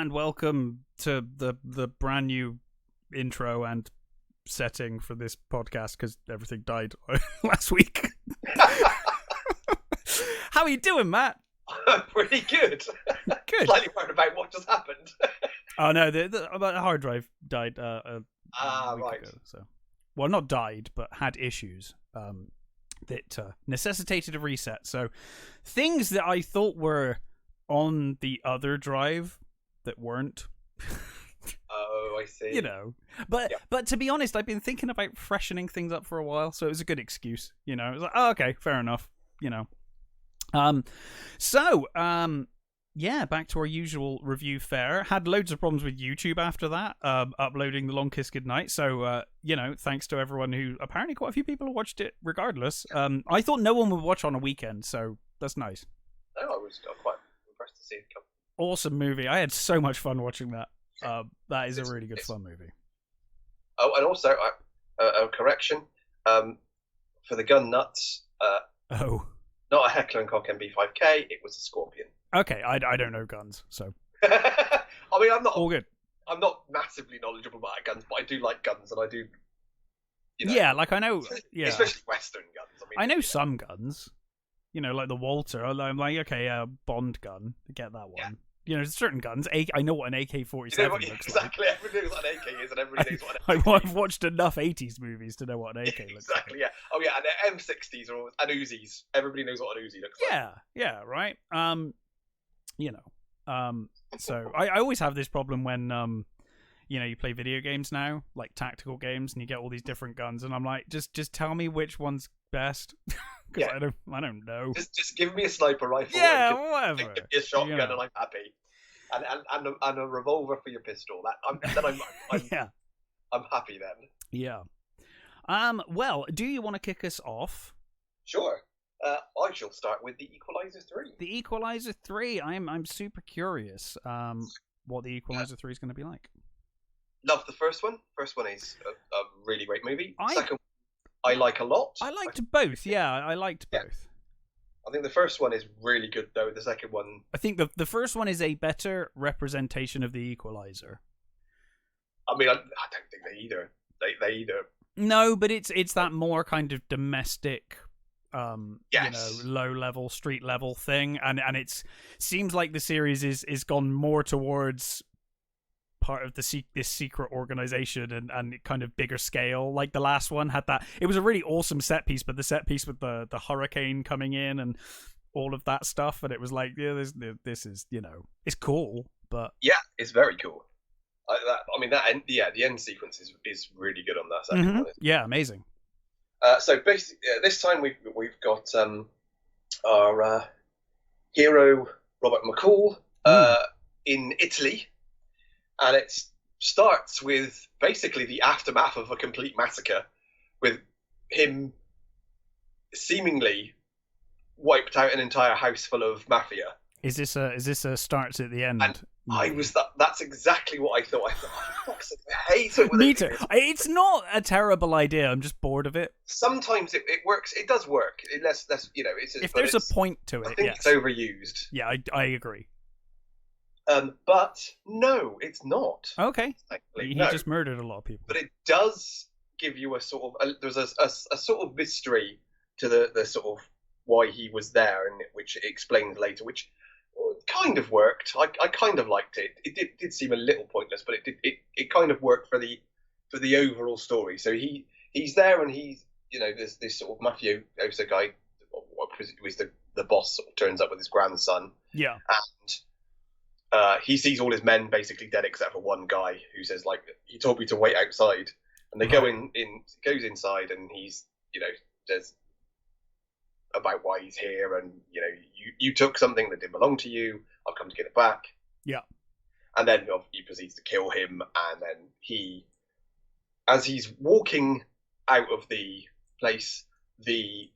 and welcome to the brand new intro and setting for this podcast because everything died last week. How are you doing, Matt? Pretty good. Good. Slightly worried about what just happened. Oh no, the hard drive died a week right. ago. So, well, not died, but had issues that necessitated a reset. So, things that I thought were on the other drive that weren't. Oh, I see. You know, but to be honest, I've been thinking about freshening things up for a while, so it was a good excuse. You know, it was like, oh, okay, fair enough. You know, yeah, back to our usual review fare. Had loads of problems with YouTube after that, uploading The Long Kiss Goodnight. So, you know, thanks to everyone who, apparently quite a few people watched it regardless. I thought no one would watch on a weekend, so that's nice. No, I was quite impressed to see it come. Awesome movie. I had so much fun watching that. That is a really good fun movie. Oh, and also, a correction, for the gun nuts, not a Heckler and Koch MB5K, it was a Scorpion. Okay, I don't know guns, so. I mean, I'm not all good. I'm not massively knowledgeable about guns, but I do like guns, and I do. You know, yeah, like I know. Yeah, especially Western guns. I know some guns. You know, like the Walter. I'm like, okay, Bond gun. I get that one. Yeah. You know, certain guns. I know what an AK-47 you know looks exactly. like. Everybody knows what an AK is, and everybody knows what an AK is. I've watched enough 80s movies to know what an AK looks like. Exactly, yeah. Oh, yeah, and M60s and Uzis. Everybody knows what an Uzi looks like. Yeah, right. You know, so I always have this problem when, you know, you play video games now, like tactical games, and you get all these different guns, and I'm like, just tell me which one's best. Because I don't know. Just give me a sniper rifle. Yeah, whatever. Give me a shotgun, and I'm happy. And a revolver for your pistol. I'm happy then. Yeah. Well, do you want to kick us off? Sure. I shall start with the Equalizer 3. The Equalizer 3. I'm super curious. What the Equalizer 3 is going to be like. Love the first one. First one is a really great movie. Second, I like a lot. I liked both. Yeah, I liked both. I think the first one is really good, though. The second one... I think the first one is a better representation of the Equalizer. I mean, I don't think they either. They either... No, but it's that more kind of domestic, yes. You know, low-level, street-level thing. And it seems like the series is gone more towards part of this secret organization and kind of bigger scale. Like the last one had that. It was a really awesome set piece, but the set piece with the hurricane coming in and all of that stuff, and it was like, yeah, this is, you know, it's cool, but yeah, it's very cool. The end sequence is really good on that second one. Yeah, amazing. So basically, this time we've got our hero Robert McCall in Italy. And it starts with basically the aftermath of a complete massacre, with him seemingly wiped out an entire house full of mafia. Is this a starts at the end? And that's exactly what I thought. I hate it. Me too. It's not a terrible idea. I'm just bored of it. Sometimes it works. It does work. Let's you know. If there's a point to it, I think it's overused. Yeah, I agree. But no, it's not. Okay. He just murdered a lot of people. But it does give you a sort of there's a sort of mystery to the sort of why he was there, and which it explains later, which kind of worked. I kind of liked it. It did seem a little pointless, but it kind of worked for the overall story. So he's there, and he's, you know, this sort of mafioso guy, who is the boss, sort of turns up with his grandson. Yeah. And he sees all his men basically dead except for one guy who says, like, he told me to wait outside. And they goes inside, and he's, you know, says about why he's here, and, you know, you took something that didn't belong to you. I've come to get it back. Yeah. And then he proceeds to kill him, and then as he's walking out of the place, the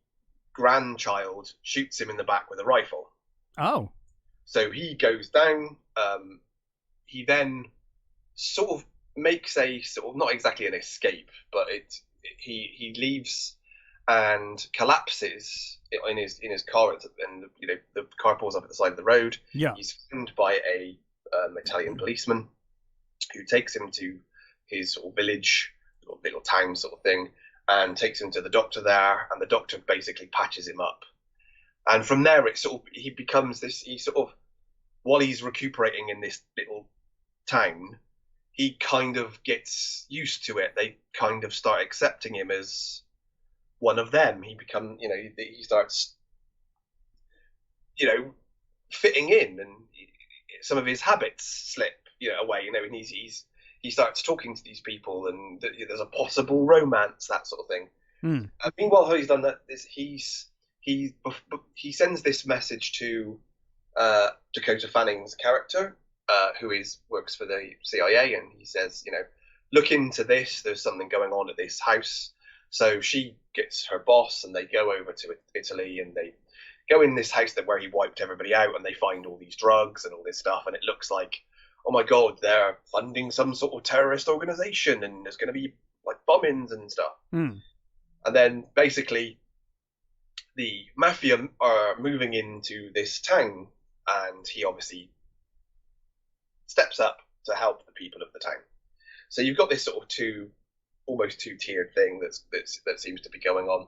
grandchild shoots him in the back with a rifle. Oh. So he goes down. He then sort of makes a sort of, not exactly an escape, but he leaves and collapses in his car, and, you know, the car pulls up at the side of the road. Yeah. He's found by a Italian policeman who takes him to his sort of village, little town sort of thing, and takes him to the doctor there, and the doctor basically patches him up. And from there, he becomes this. He sort of, while he's recuperating in this little town, he kind of gets used to it. They kind of start accepting him as one of them. He he starts, fitting in, and some of his habits slip, away. And he starts talking to these people, and there's a possible romance, that sort of thing. Meanwhile, how he's done that is he sends this message to Dakota Fanning's character, who works for the CIA, and he says, look into this. There's something going on at this house. So she gets her boss, and they go over to Italy, and they go in this house where he wiped everybody out, and they find all these drugs and all this stuff, and it looks like, oh my god, they're funding some sort of terrorist organization, and there's going to be like bombings and stuff. And then basically the mafia are moving into this town, and he obviously steps up to help the people of the town. So you've got this sort of almost two-tiered thing that seems to be going on.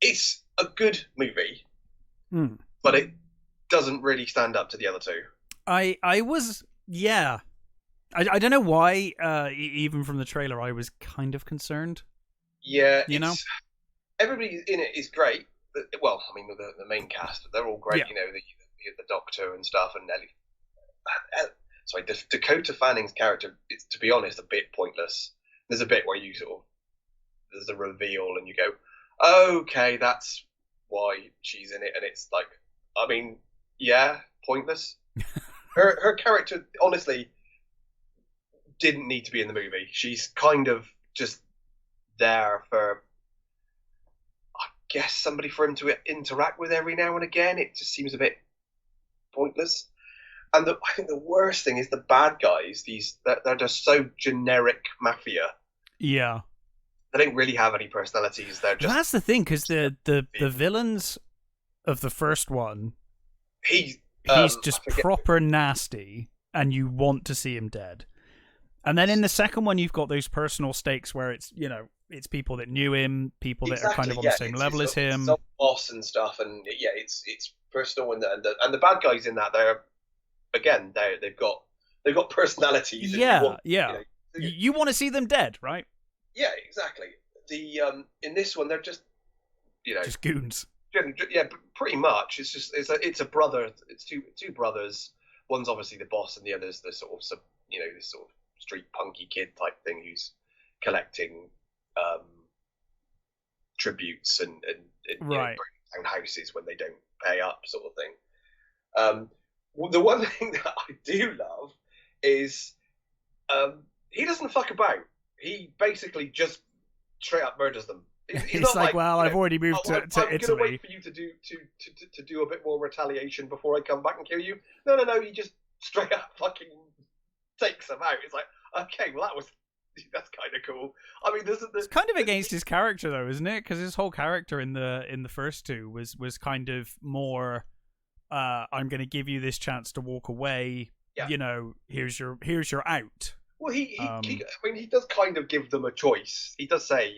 It's a good movie, but it doesn't really stand up to the other two. I don't know why. Even from the trailer, I was kind of concerned. Yeah, everybody in it is great. Well, I mean, the main cast, they're all great. Yeah. The doctor and stuff, and Ellie. Sorry, Dakota Fanning's character is, to be honest, a bit pointless. There's a bit where there's a reveal, and you go, okay, that's why she's in it, and it's like, I mean, yeah, pointless. Her character, honestly, didn't need to be in the movie. She's kind of just there for, I guess, somebody for him to interact with every now and again. It just seems a bit pointless. And I think the worst thing is the bad guys. They're just so generic mafia. Yeah, they don't really have any personalities. They're just. That's the thing, because the villains of the first one, he's just proper nasty, and you want to see him dead. And then in the second one, you've got those personal stakes where it's it's people that knew him, people that are kind of on the same level as him, it's boss and stuff, and it's personal, and the bad guys in that, they've got personalities. You want to see them dead, right? Yeah, exactly. In this one, they're just just goons. Yeah, pretty much. It's a brother. It's two brothers. One's obviously the boss, and the other's the sort of this sort of street punky kid type thing who's collecting tributes and right. burning down houses when they don't pay up, sort of thing. The one thing that I do love is he doesn't fuck about. He basically just straight up murders them. He's not like, well, I've already moved to Italy. I'm going to wait for you to do a bit more retaliation before I come back and kill you. No. He just straight up fucking takes them out. It's like, okay, well, that's kind of cool. I mean, it's kind of against his character, though, isn't it? Because his whole character in the first two was kind of more, I'm going to give you this chance to walk away. Yeah. Here's your out. Well, he does kind of give them a choice. He does say,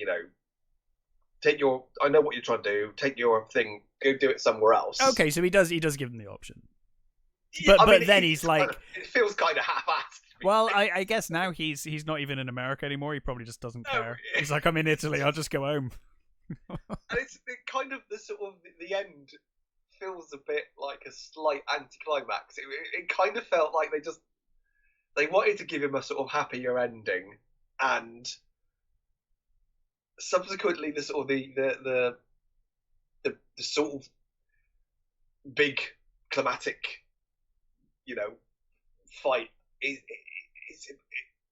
I know what you're trying to do. Take your thing, go do it somewhere else. Okay, so he does give them the option. But then he's like, it feels kind of half-assed. Well, I guess now he's not even in America anymore. He probably just doesn't care. He's like, I'm in Italy. I'll just go home. And it's kind of the end feels a bit like a slight anticlimax. It kind of felt like they wanted to give him a sort of happier ending, and subsequently the sort of big climatic, fight it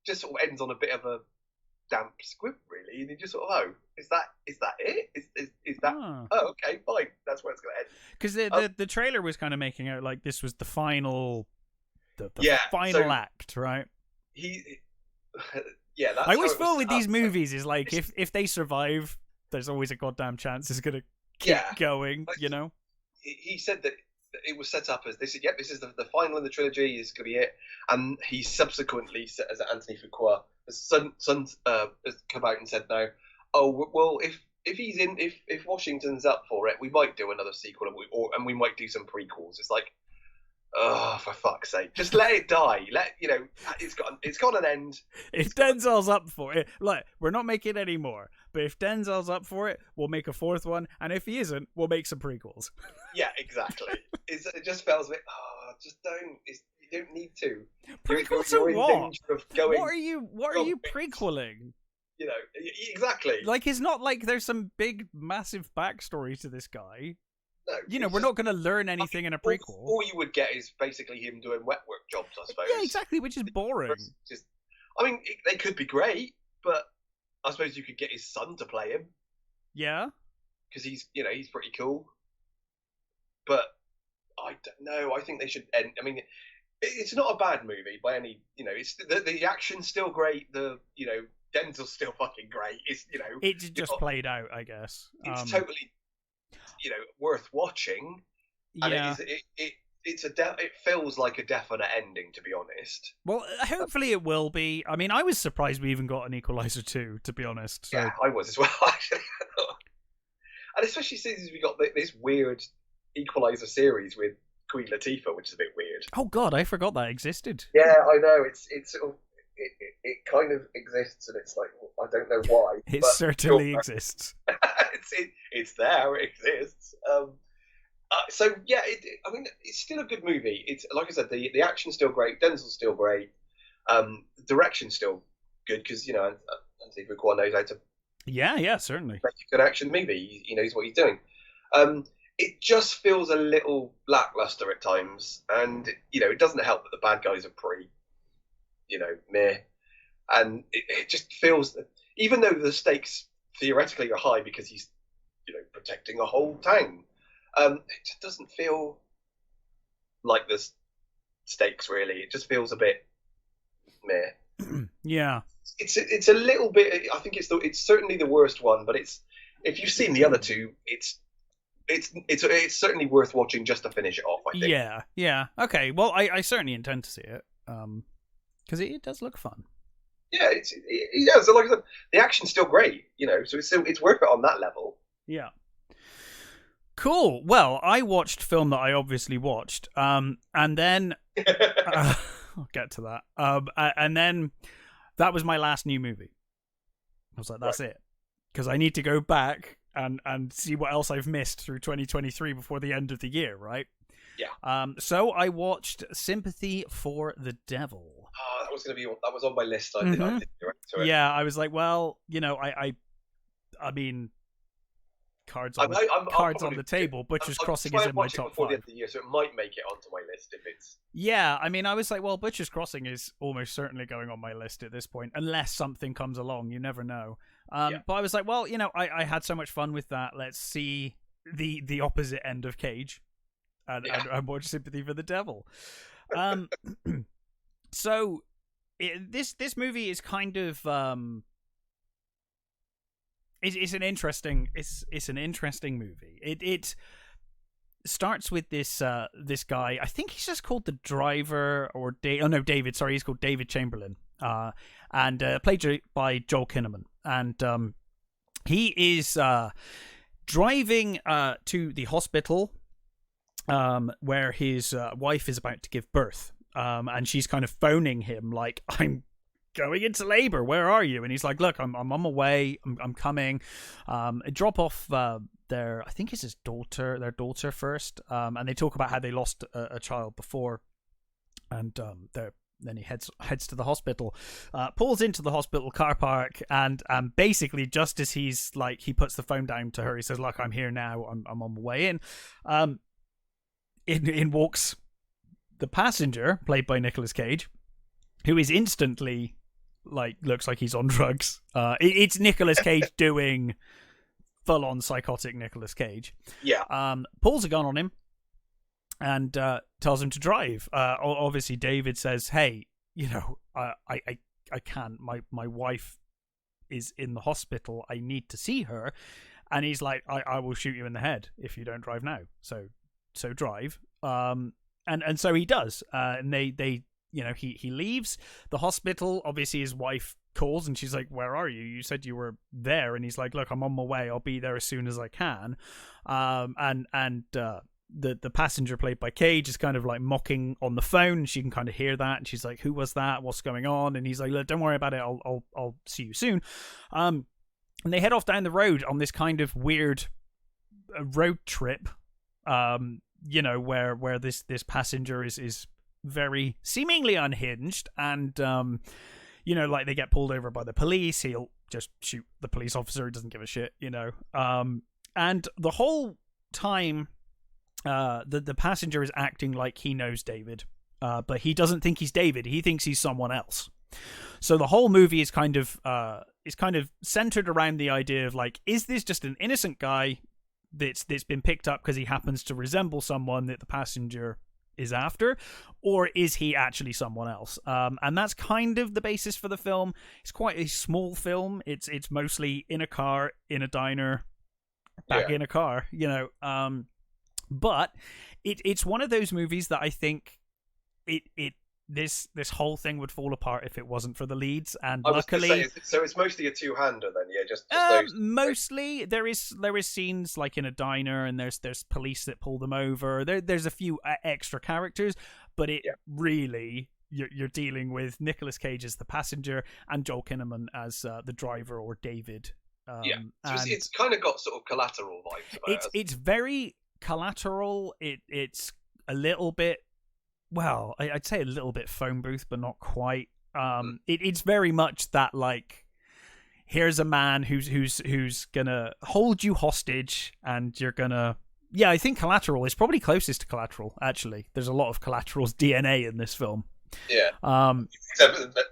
just sort of ends on a bit of a damp squib, really, and you just sort of, is that it? Is that? Oh, okay, fine. That's where it's going to end. Because the trailer was kind of making out like this was the final, final act, right? That's I always feel with these movies is like if they survive, there's always a goddamn chance it's going to keep going. He said that it was set up as this. Yep, this is the final in the trilogy. Is going to be it. And he subsequently, as Anthony Fuqua, has come out and said now, oh well, if he's in, if Washington's up for it, we might do another sequel, and we might do some prequels. It's like, oh, for fuck's sake, just let it die. It's got an end. If Denzel's up for it, like, we're not making any more. But if Denzel's up for it, we'll make a fourth one, and if he isn't, we'll make some prequels. Yeah, exactly. It just feels a bit. Oh, just don't. You don't need to. Prequels you're to what? in danger of going. What are you prequeling? You know, exactly. Like, it's not like there's some big, massive backstory to this guy. No, we're not going to learn anything in a prequel. All you would get is basically him doing wet work jobs, I suppose. Yeah, exactly, which is boring. They could be great, but I suppose you could get his son to play him. Yeah, because he's pretty cool. But I don't know. I think they should end. I mean, it's not a bad movie by any. It's the action's still great. Denzel's still fucking great. It's just played out, I guess. It's totally worth watching. And yeah. it feels like a definite ending, to be honest. Well, hopefully it will be. I mean, I was surprised we even got an Equalizer 2, to be honest. So. Yeah, I was as well, actually. And especially since we got this weird Equalizer series with Queen Latifah, which is a bit weird. Oh God, I forgot that existed. Yeah, I know. It's sort of, it kind of exists, and it's like, I don't know why. It certainly exists. It's there. It exists. So yeah, it's still a good movie. It's like I said, the action's still great. Denzel's still great. The direction's still good because Anthony Fuqua knows how to. Yeah, certainly. Make a good action movie. He knows what he's doing. It just feels a little lackluster at times, and it doesn't help that the bad guys are pretty, meh. And it just feels, even though the stakes theoretically are high because he's, protecting a whole town, it just doesn't feel like the stakes really. It just feels a bit meh. Yeah. It's a little bit. I think it's certainly the worst one, but if you've seen the other two, it's certainly worth watching just to finish it off, I think. Yeah. Okay. Well, I certainly intend to see it. Because it does look fun. Yeah, so like I said, the action's still great, so it's worth it on that level. Yeah. Cool. Well, I watched film that I obviously watched, and then I'll get to that. And then that was my last new movie. I was like, that's it, because I need to go back and see what else I've missed through 2023 before the end of the year, right? Yeah. So I watched Sympathy for the Devil. That was on my list. I did direct to it. Yeah, I was like, well, I mean, cards on the table. Butcher's Crossing is in my top 5. The end of the year, so it might make it onto my list if it's. Yeah, I mean, I was like, well, Butcher's Crossing is almost certainly going on my list at this point, unless something comes along. You never know. But I was like, well, I had so much fun with that. Let's see the opposite end of Cage, and watch Sympathy for the Devil. So this movie is kind of it's an interesting movie. It starts with this guy. I think he's just called the driver or David. Sorry, he's called David Chamberlain. And played by Joel Kinnaman. And he is driving to the hospital where his wife is about to give birth. And she's kind of phoning him like, I'm going into labor, where are you? And he's like, look, I'm on my way, I'm coming. Drop off their daughter first, and they talk about how they lost a child before, and then he heads to the hospital, pulls into the hospital car park, and basically just as he puts the phone down to her, he says, look, I'm here now, I'm on my way in. In walks the passenger, played by Nicolas Cage, who is instantly looks like he's on drugs. It's Nicolas Cage doing full-on psychotic Nicolas Cage. Yeah. Pulls a gun on and tells him to drive. Obviously, David says, "Hey, I can't. My wife is in the hospital. I need to see her." And he's like, "I will shoot you in the head if you don't drive now. So drive." And so he does, and they he leaves the hospital. Obviously, his wife calls and she's like, "Where are you? You said you were there." And he's like, "Look, I'm on my way. I'll be there as soon as I can." The passenger played by Cage is kind of like mocking on the phone. She can kind of hear that, and she's like, "Who was that? What's going on?" And he's like, "Look, don't worry about it. I'll see you soon." And they head off down the road on this kind of weird road trip. Where this passenger is very seemingly unhinged, and like they get pulled over by the police. He'll just shoot the police officer. He doesn't give a shit, and the whole time the passenger is acting like he knows David, but he doesn't think he's David. He thinks he's someone else. So the whole movie is kind of centered around the idea of like, is this just an innocent guy that's been picked up because he happens to resemble someone that the passenger is after, or is he actually someone else? And that's kind of the basis for the film. It's quite a small film. It's mostly in a car, in a diner, back in a car, but it's one of those movies that I think this whole thing would fall apart if it wasn't for the leads. And luckily, so it's mostly a two-hander then, just those. Mostly there is scenes like in a diner, and there's police that pull them over. There's a few extra characters, but really you're dealing with Nicolas Cage as the passenger and Joel Kinnaman as the driver, or David. So it's kind of got sort of Collateral vibes about it. It's very Collateral. It's a little bit, well, I'd say a little bit phone booth, but not quite. It's very much that, like, here's a man who's gonna hold you hostage, and you're gonna. Yeah, I think Collateral is probably closest to Collateral. Actually, there's a lot of Collateral's DNA in this film. Yeah. Except that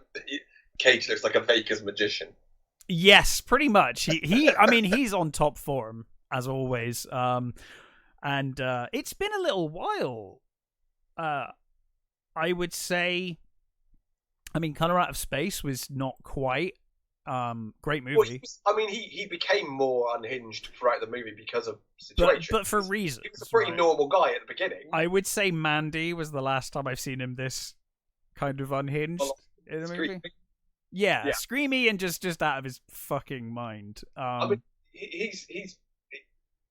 Cage looks like a Baker's magician. Yes, pretty much. I mean, he's on top form as always. And it's been a little while. I would say, I mean, Color Out of Space was not quite great movie. Well, he became more unhinged throughout the movie because of situation. But for reasons. He was a pretty normal guy at the beginning. I would say Mandy was the last time I've seen him this kind of unhinged in a movie. Yeah, screamy and just out of his fucking mind. He's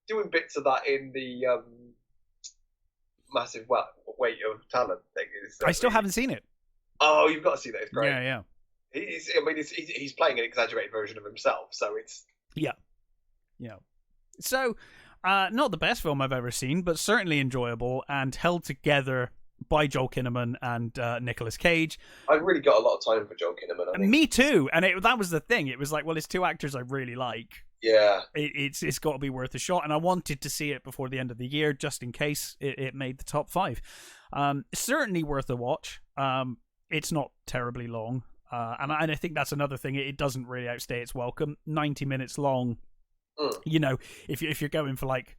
doing bits of that in the Massive Weight of Talent thing. I still haven't seen it. Oh, you've got to see that. It's great. Yeah. He's playing an exaggerated version of himself, so it's... Yeah. So, not the best film I've ever seen, but certainly enjoyable and held together by Joel Kinnaman and Nicolas Cage. I've really got a lot of time for Joel Kinnaman, I think. Me too, and that was the thing. It was like, well, it's two actors I really like. Yeah. It's got to be worth a shot, and I wanted to see it before the end of the year, just in case it made the top 5. Certainly worth a watch. It's not terribly long, and I think that's another thing. It doesn't really outstay its welcome. 90 minutes long. If you're going for like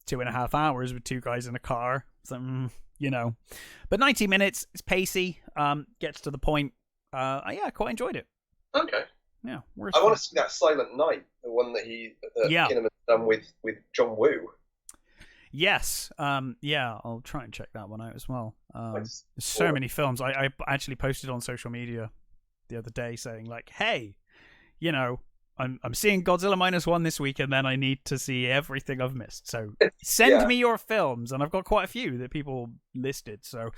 2.5 hours with two guys in a car, but 90 minutes, it's pacey, gets to the point. I quite enjoyed it. Okay. Yeah, I want to see that Silent Night, the one that Kinnaman's done with John Woo. Yes, I'll try and check that one out as well. There's so many films. I actually posted on social media the other day saying like, hey, I'm seeing Godzilla -1 this week, and then I need to see everything I've missed. So send me your films, and I've got quite a few that people listed. So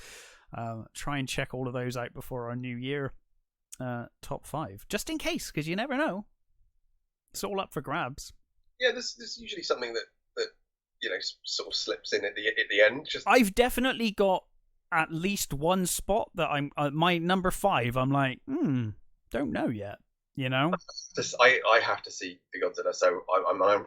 try and check all of those out before our New Year top 5, just in case, because you never know. It's all up for grabs. Yeah, there's usually something that sort of slips in at the end. I've definitely got at least one spot that I'm my number 5. I'm like, don't know yet. I have to see the Godzilla, so I'm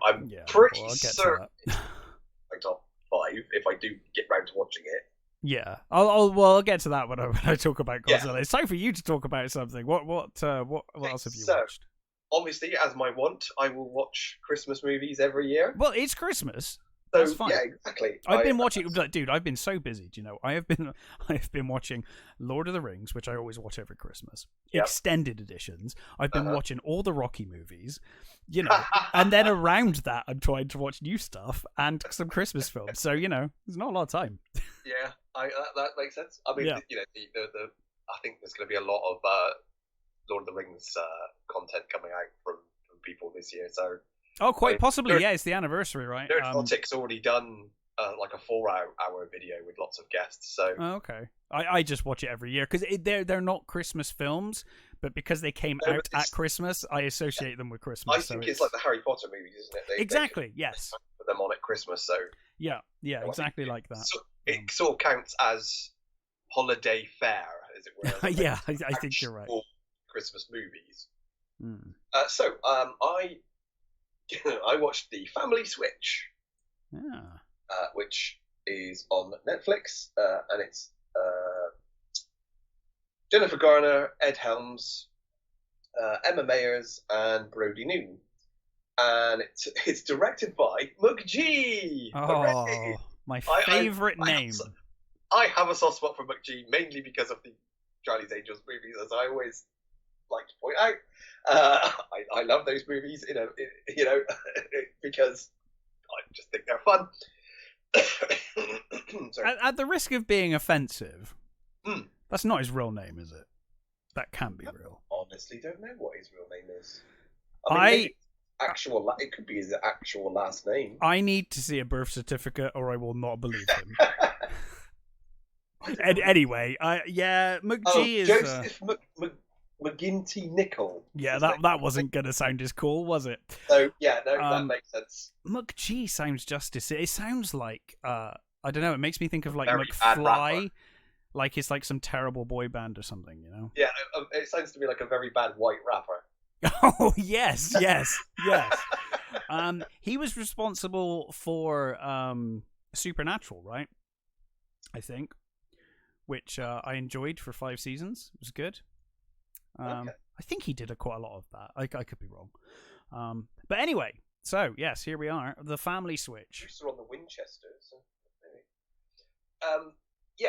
pretty certain my top 5 if I do get round to watching it. Yeah, I'll get to that when I talk about Godzilla. Yeah. It's time for you to talk about something. What else have you watched? Obviously, as my want, I will watch Christmas movies every year. Well, it's Christmas. That's fine. Yeah, exactly. I've been watching, dude. I've been so busy. Do you know? I have been watching Lord of the Rings, which I always watch every Christmas. Yep. Extended editions. I've been watching all the Rocky movies, you know, and then around that, I'm trying to watch new stuff and some Christmas films. So there's not a lot of time. Yeah, that makes sense. I mean, the I think there's going to be a lot of Lord of the Rings content coming out from people this year. So. Oh, quite possibly. Yeah, it's the anniversary, right? Nerdfautic's already done like a 4-hour video with lots of guests. So okay, I just watch it every year because they're not Christmas films, but because they came out at Christmas, I associate them with Christmas. I think it's like the Harry Potter movies, isn't it? Exactly. Yes. Put them on at Christmas, so yeah, exactly like that. So it sort of counts as holiday fare, as it were. Yeah, I think you're right. Christmas movies. Mm. So I watched the Family Switch, which is on Netflix, and it's Jennifer Garner, Ed Helms, Emma Mayers, and Brody Newton, and it's directed by McG. Oh, hooray! My favourite name. I have a soft spot for McG, mainly because of the Charlie's Angels movies, as I always like to point out. I love those movies, because I just think they're fun. At the risk of being offensive, that's not his real name, is it? That can't be real. Honestly, don't know what his real name is. I mean, it could be his actual last name. I need to see a birth certificate, or I will not believe him. Anyway, McG is Joseph McGinty Nicol. Yeah, that wasn't gonna sound as cool, was it? So that makes sense. McG sounds just as it sounds like I don't know. It makes me think of like Very McFly, like it's like some terrible boy band or something, you know? Yeah, it sounds to me like a very bad white rapper. Oh yes. He was responsible for Supernatural, right? I think, which I enjoyed for 5 seasons. It was good. Okay. I think he did quite a lot of that. I could be wrong. But anyway, so yes, here we are, the Family Switch. Producer on the Winchesters.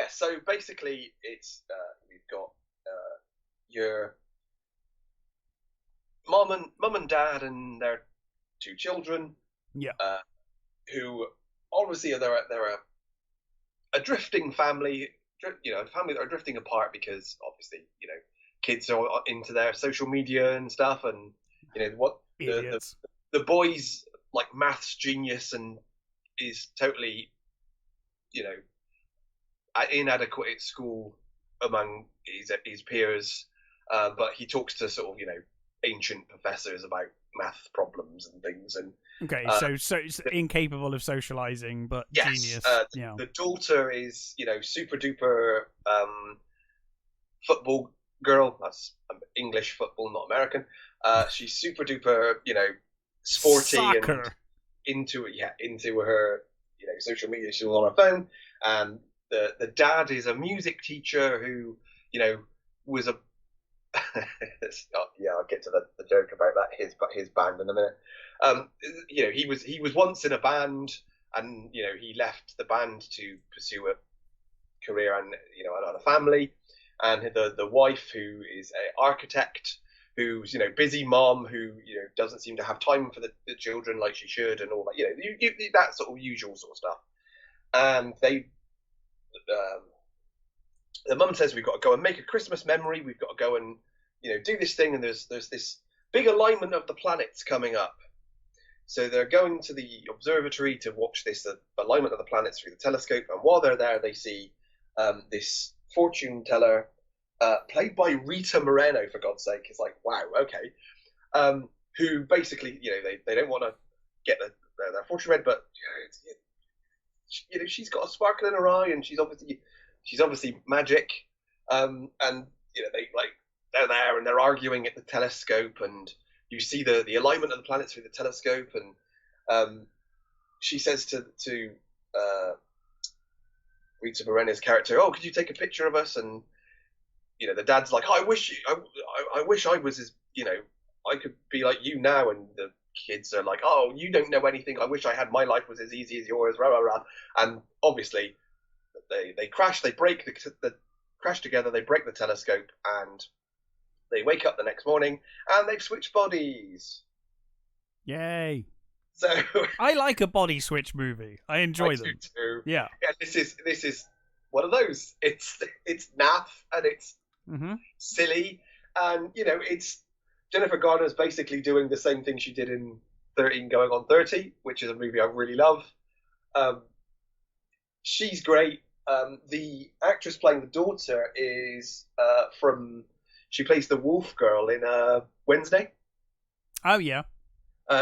So basically, it's we've got your mum and dad and their 2 children. Yeah. Who obviously they're a drifting family. A family that are drifting apart because obviously kids are into their social media and stuff, and what the boy's like maths genius and is totally inadequate at school among his peers, but he talks to sort of ancient professors about math problems and things, and so it's incapable of socializing but genius. The daughter is super duper football girl. That's English football, not American. She's super duper sporty Soccer. And into her social media. She's on her phone, and the dad is a music teacher who was a I'll get to the joke about that his band in a minute. He was once in a band, and he left the band to pursue a career and and a family, and the wife, who is an architect, who's busy mom, who doesn't seem to have time for the children like she should, and all that that sort of usual sort of stuff. And the mum says, we've got to go and make a Christmas memory, we've got to go and do this thing, and there's this big alignment of the planets coming up. So they're going to the observatory to watch this alignment of the planets through the telescope, and while they're there, they see this fortune teller, played by Rita Moreno, for God's sake. It's like, wow, okay. Who basically, they don't want to get their fortune read, but she's got a sparkle in her eye, and she's obviously magic. And they're there and they're arguing at the telescope, and you see the alignment of the planets through the telescope, and she says to Rita Moreno's character, "Oh, could you take a picture of us?" And the dad's like, I wish I was as I could be like you now. And the kids are like, "Oh, you don't know anything. I wish I had my life was as easy as yours." Rah rah rah. And obviously, they crash. They break the crash together. They break the telescope, and they wake up the next morning, and they've switched bodies. Yay! So I like a body switch movie. I enjoy them. Too. Yeah. This is one of those. It's naff and it's silly, and it's Jennifer Garner's basically doing the same thing she did in 13 Going on 30, which is a movie I really love. She's great. The actress playing the daughter is she plays the wolf girl in Wednesday. Oh yeah.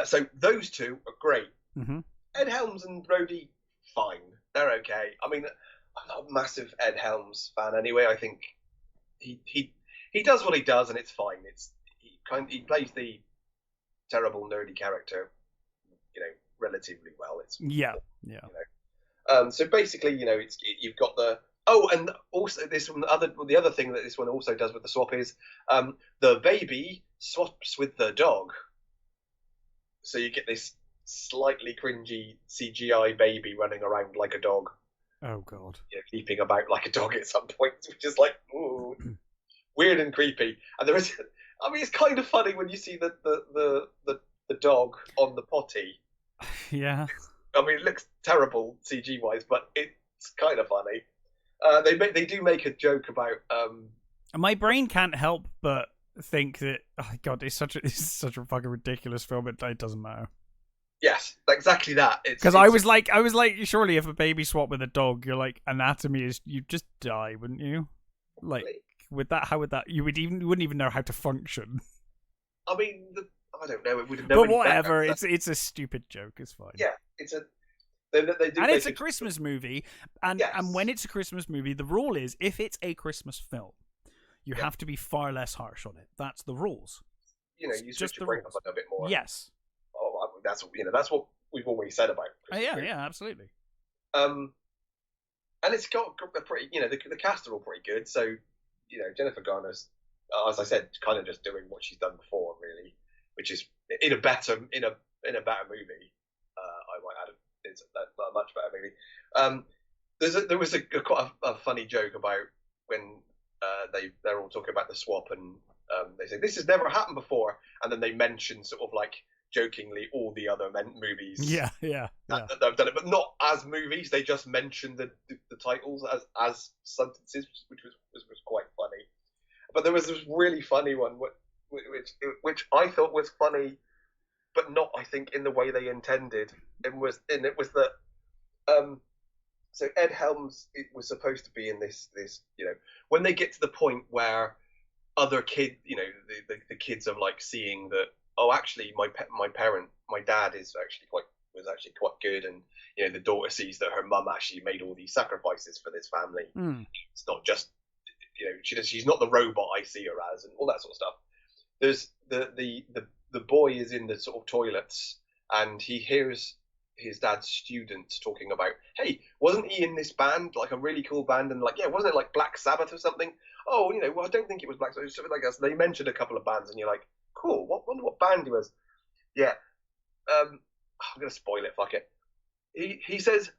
So those two are great. Mm-hmm. Ed Helms and Brody, fine. They're okay. I mean, I'm not a massive Ed Helms fan anyway. I think he does what he does, and it's fine. He plays the terrible nerdy character, relatively well. It's yeah. So basically, you've got and also the other thing that this one also does with the swap is the baby swaps with the dog. So you get this slightly cringy CGI baby running around like a dog. Oh god. Leaping about like a dog at some point, which is like ooh, weird and creepy. And there is, I mean, it's kind of funny when you see the dog on the potty. Yeah. I mean, it looks terrible CG wise, but it's kind of funny. They do make a joke about. My brain can't help but think that God, it's such a fucking ridiculous film. It doesn't matter. Yes, exactly that. Because I was like, surely if a baby swap with a dog, your like anatomy is you'd just die, wouldn't you? Like with that, how would that? You wouldn't even know how to function. I mean, I don't know. It wouldn't know. But whatever. It's a stupid joke. It's fine. Yeah, it's a. They do and it's a Christmas movie, and when it's a Christmas movie, the rule is if it's a Christmas film, you have to be far less harsh on it. That's the rules. You switch your brain up a bit more. Yes. Oh, that's what we've always said about. Yeah, absolutely. And it's got a pretty, the cast are all pretty good. So, Jennifer Garner's, as I said, kind of just doing what she's done before, really, which is in a better movie. I might add, it's a much better movie. There was quite a funny joke about when they're all talking about the swap, and they say this has never happened before, and then they mention sort of like jokingly all the other movies that they've done it, but not as movies. They just mentioned the titles as sentences, which was quite funny. But there was this really funny one which I thought was funny, but not, I think, in the way they intended. It was that so Ed Helms was supposed to be in this when they get to the point where other kid the kids are like seeing that, oh, actually my dad was actually quite good, and the daughter sees that her mum actually made all these sacrifices for this family. It's not just she's not the robot I see her as, and all that sort of stuff. There's the boy is in the sort of toilets, and he hears his dad's students talking about, hey, wasn't he in this band, like a really cool band, and like, yeah, wasn't it like Black Sabbath or something? Oh, well, I don't think it was Black Sabbath, something like that. So they mentioned a couple of bands, and you're like, cool, wonder what band he was. Yeah. I'm gonna spoil it, fuck it. He says,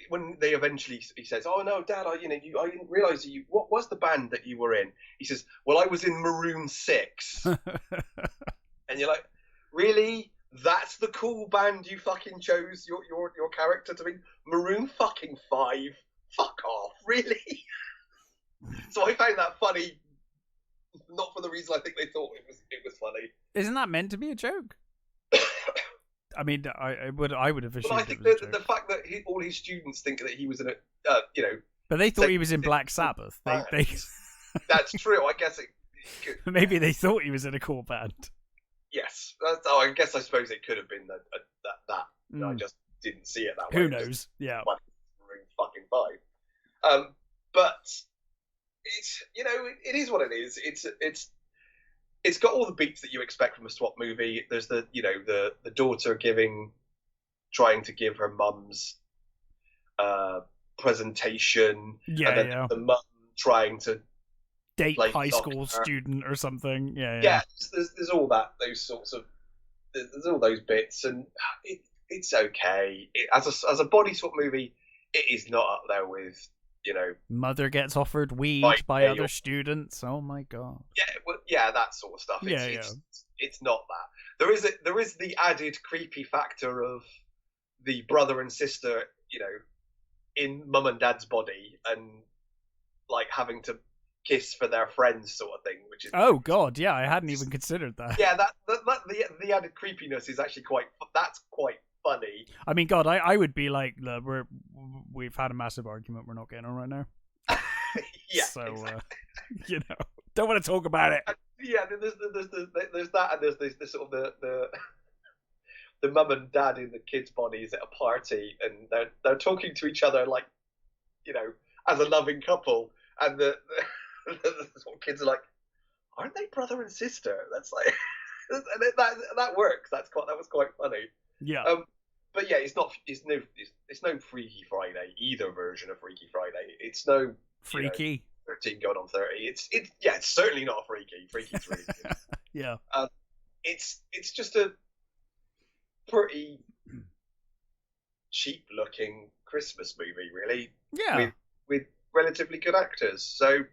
when they eventually, he says, oh no, Dad, I didn't realise what was the band that you were in? He says, well, I was in Maroon 6. And you're like, really? That's the cool band you fucking chose your character to be? Maroon fucking 5? Fuck off, really? So I found that funny, not for the reason I think they thought it was funny. Isn't that meant to be a joke? I mean, I would have assumed. Well, I think the fact that all his students think that he was in a, But they thought he was in Black Sabbath. They... That's true. I guess it could. Maybe they thought he was in a cool band. Yes. I suppose it could have been that. I just didn't see it that way. Who knows? Yeah. Fucking 5. But it's it is what it is. It's got all the beats that you expect from a swap movie. There's the daughter trying to give her mum's presentation, and then the mum trying to date high school student or something. Yeah. Yeah, there's all that, those sorts of there's all those bits, and it's okay. As a body swap movie, it is not up there with, you know, Mother gets offered weed Right, by yeah, other students. Oh my god. yeah, that sort of stuff. Yeah, It's not that. There is the added creepy factor of the brother and sister, you know, in mum and dad's body, and like having to kiss for their friends, sort of thing. Which is, Oh god, yeah, I hadn't even considered that. yeah, that the added creepiness is actually quite funny. I mean, God, I would be like, we've had a massive argument. We're not getting on right now. Yeah, so exactly. you know, don't want to talk about it. And, yeah, there's that, and there's the sort of the mum and dad in the kids' bodies at a party, and they're talking to each other like, you know, as a loving couple, and the sort of kids are like, aren't they brother and sister? That's like, and that works. That was quite funny. Yeah. But yeah, it's no Freaky Friday, either version of Freaky Friday. It's no Freaky. 13 going on 30. It's certainly not Freaky. Freaky's really good. Yeah. It's just a pretty cheap looking Christmas movie, really. Yeah. With relatively good actors. So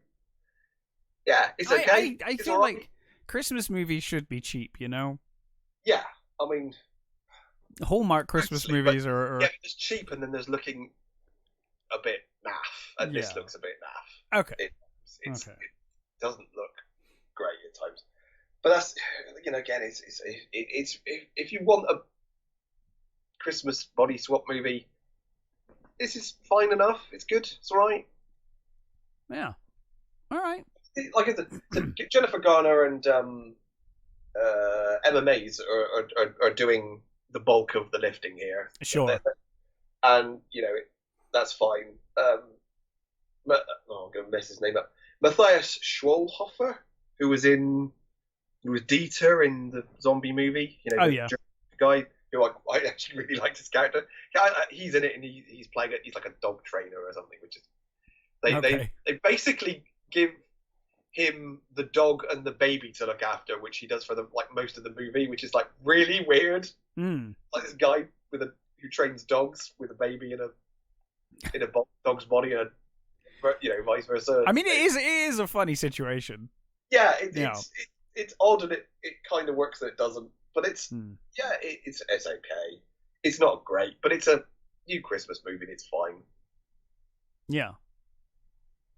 yeah, it's okay. I feel like Christmas movies should be cheap, you know? Yeah. I mean, Hallmark Christmas movies are yeah, there's cheap, and then there's looking a bit naff, and this looks a bit naff. Okay. It doesn't look great at times, but that's, you know, again, it's if you want a Christmas body swap movie, this is fine enough. It's good. It's all right. Yeah. All right. Like Jennifer Garner and Emma Mays are doing the bulk of the lifting here. Sure. And, you know, that's fine. I'm going to mess his name up. Matthias Schwolhofer, who was Dieter in the zombie movie. You know, the guy who I actually really liked his character. He's in it, and he's playing it. He's like a dog trainer or something, which is they basically give him the dog and the baby to look after, which he does for most of the movie, which is like really weird. Like this guy who trains dogs with a baby in a dog's body, and vice versa. I mean, it is a funny situation. Yeah, it's odd, and it kind of works and it doesn't, but it's it's okay. It's not great, but it's a new Christmas movie, and it's fine. Yeah,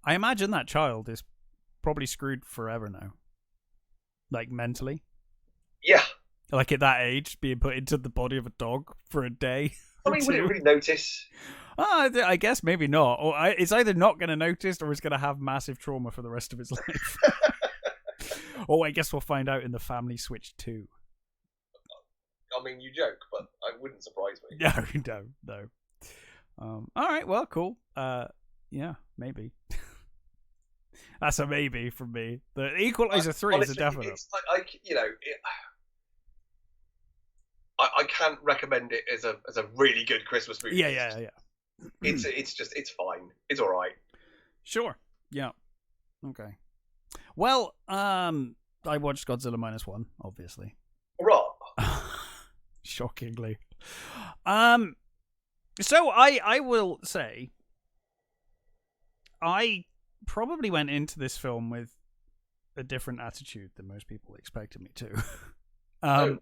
I imagine that child is probably screwed forever now, like mentally. Yeah. Like at that age, being put into the body of a dog for a day. I mean, would it really notice? I guess maybe not. Or it's either not going to notice, or it's going to have massive trauma for the rest of its life. Oh, I guess we'll find out in The Family Switch 2. I mean, you joke, but it wouldn't surprise me. No. All right, well, cool. Yeah, maybe. That's a maybe from me. The Equalizer 3 honestly, is a definite. It's I can't recommend it as a really good Christmas movie. Yeah. It's fine. It's all right. Sure. Yeah. Okay. Well, I watched Godzilla -1, obviously. Right. Shockingly. So I will say, I probably went into this film with a different attitude than most people expected me to. I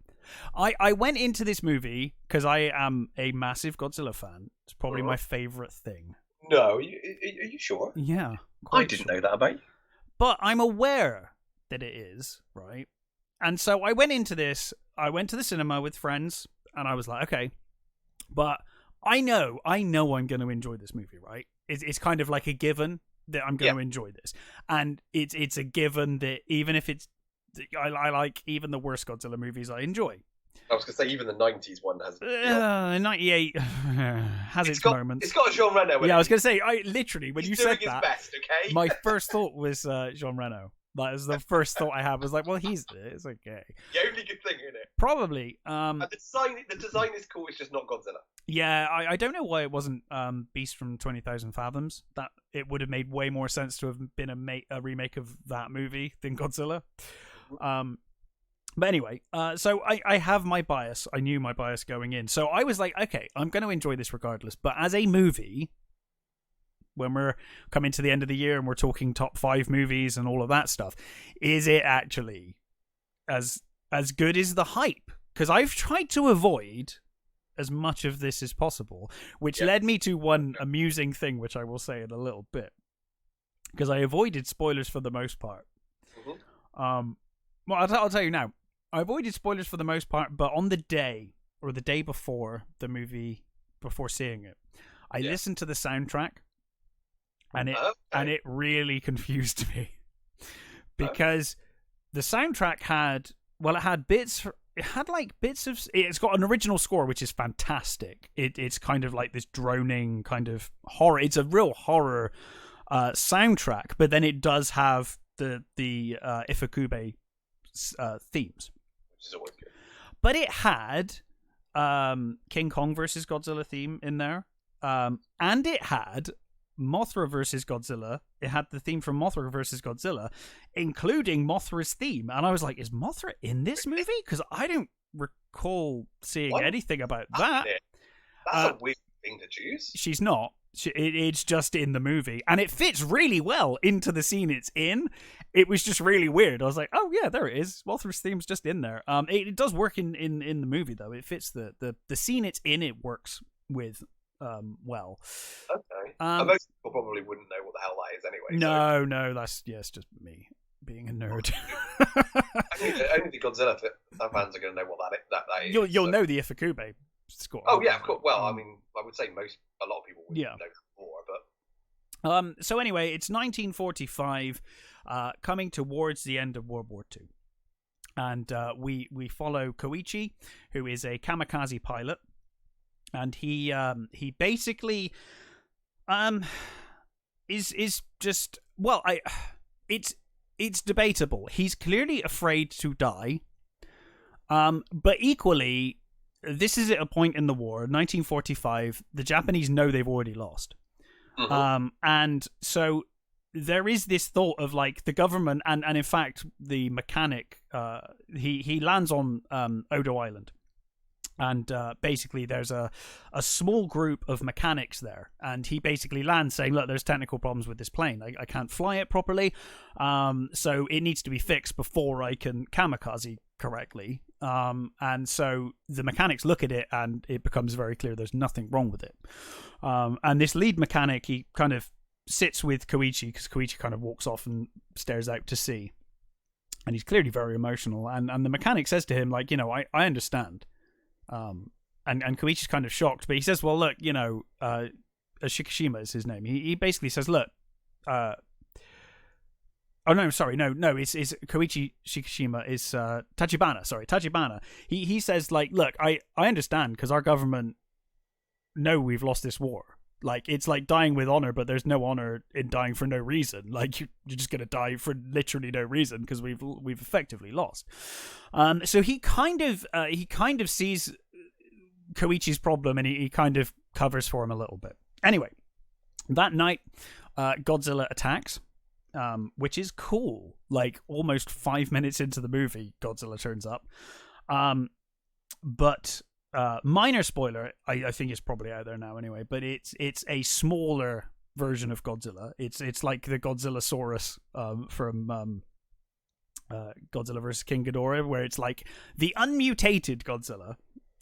went into this movie because I am a massive Godzilla fan. It's probably my favorite thing. No, are you sure? Yeah. I didn't know that about you. But I'm aware that it is, right? And so I went into this, I went to the cinema with friends, and I was like, okay, but I know I'm going to enjoy this movie, right? It's kind of like a given that I'm going to enjoy this. And it's a given that even if I like even the worst Godzilla movies I enjoy. I was going to say, even the 90s one has... 98 has its moments. It's got Jean Reno in it. Yeah, I was going to say, literally, when you said that, best, okay? my first thought was Jean Reno. That was the first thought I had. Was like, well, it's okay. The only good thing in it. Probably. And the design is cool, it's just not Godzilla. Yeah, I don't know why it wasn't Beast from 20,000 Fathoms. That it would have made way more sense to have been a remake of that movie than Godzilla. But anyway, so I have my bias. I knew my bias going in. So I was like, okay, I'm going to enjoy this regardless. But as a movie, when we're coming to the end of the year and we're talking top 5 movies and all of that stuff, is it actually as good as the hype? Because I've tried to avoid as much of this as possible, which led me to one amusing thing, which I will say in a little bit. Because I avoided spoilers for the most part. Mm-hmm. Well, I'll tell you now. I avoided spoilers for the most part, but on the day or the day before the movie, before seeing it, I listened to the soundtrack, and it really confused me because the soundtrack had bits. It had like bits of. It's got an original score which is fantastic. It's kind of like this droning kind of horror. It's a real horror soundtrack, but then it does have the Ifukube themes, which is always good. But it had King Kong versus Godzilla theme in there, and it had Mothra versus Godzilla. It had the theme from Mothra versus Godzilla, including Mothra's theme. And I was like, is Mothra in this movie? Because I don't recall seeing anything about that. That's a weird thing to choose. She's not. It's just in the movie, and it fits really well into the scene it's in. It was just really weird. I was like, oh yeah, there it is. Mothra's theme's just in there. It does work in the movie though. It fits the scene it's in. It works with well. Okay. Most people probably wouldn't know what the hell that is anyway. No, that's it's just me being a nerd. Only the Godzilla fans are going to know what that is. You'll know the Ifukube score. Oh yeah, of course. Well, I mean, I would say a lot of people would know more, but. So anyway, it's 1945, coming towards the end of World War II, and we follow Koichi, who is a kamikaze pilot, and he basically is just it's debatable. He's clearly afraid to die, but equally, this is at a point in the war, 1945. The Japanese know they've already lost. Mm-hmm. And so there is this thought of like the government and in fact the mechanic he lands on Odo Island, and basically there's a small group of mechanics there, and he basically lands saying, look, there's technical problems with this plane. I can't fly it properly, so it needs to be fixed before I can kamikaze correctly. And so the mechanics look at it and it becomes very clear there's nothing wrong with it. And this lead mechanic, he kind of sits with Koichi because Koichi kind of walks off and stares out to sea, and he's clearly very emotional, and the mechanic says to him, like, I understand. And Koichi's kind of shocked, but he says, well, look, Shikishima is his name. He basically says, look, oh no, sorry, no, it's Koichi Shikishima is Tachibana. Sorry, Tachibana. He says, like, look, I understand because our government know we've lost this war. Like, it's like dying with honor, but there's no honor in dying for no reason. Like, you're just gonna die for literally no reason because we've effectively lost. So he kind of sees Koichi's problem, and he kind of covers for him a little bit. Anyway, that night, Godzilla attacks. Which is cool. Like, almost 5 minutes into the movie, Godzilla turns up. But minor spoiler, I think it's probably out there now anyway, but it's a smaller version of Godzilla. It's like the Godzillasaurus from Godzilla vs. King Ghidorah, where it's like the unmutated Godzilla.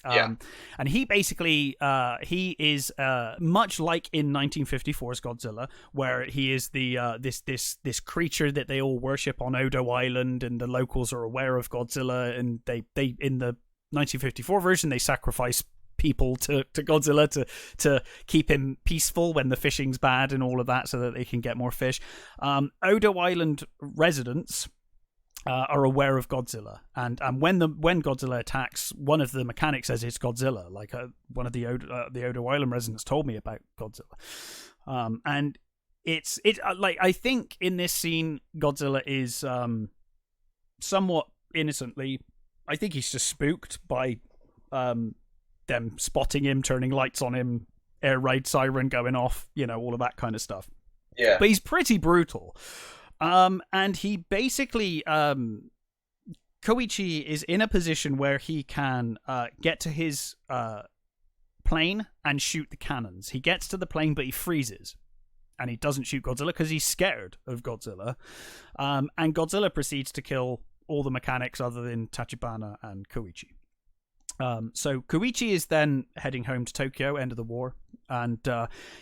And he basically he is much like in 1954's Godzilla, where he is the this creature that they all worship on Odo Island, and the locals are aware of Godzilla, and they in the 1954 version they sacrifice people to Godzilla to keep him peaceful when the fishing's bad and all of that, so that they can get more fish. Odo Island residents are aware of Godzilla, and when Godzilla attacks, one of the mechanics says it's Godzilla. Like one of the Odo Island residents told me about Godzilla, and it's like, I think in this scene Godzilla is somewhat innocently, I think he's just spooked by them spotting him, turning lights on him, air raid siren going off, all of that kind of stuff. Yeah, but he's pretty brutal. And he basically Koichi is in a position where he can get to his plane and shoot the cannons. He gets to the plane, but he freezes. And he doesn't shoot Godzilla because he's scared of Godzilla. And Godzilla proceeds to kill all the mechanics other than Tachibana and Koichi. So Koichi is then heading home to Tokyo, end of the war. And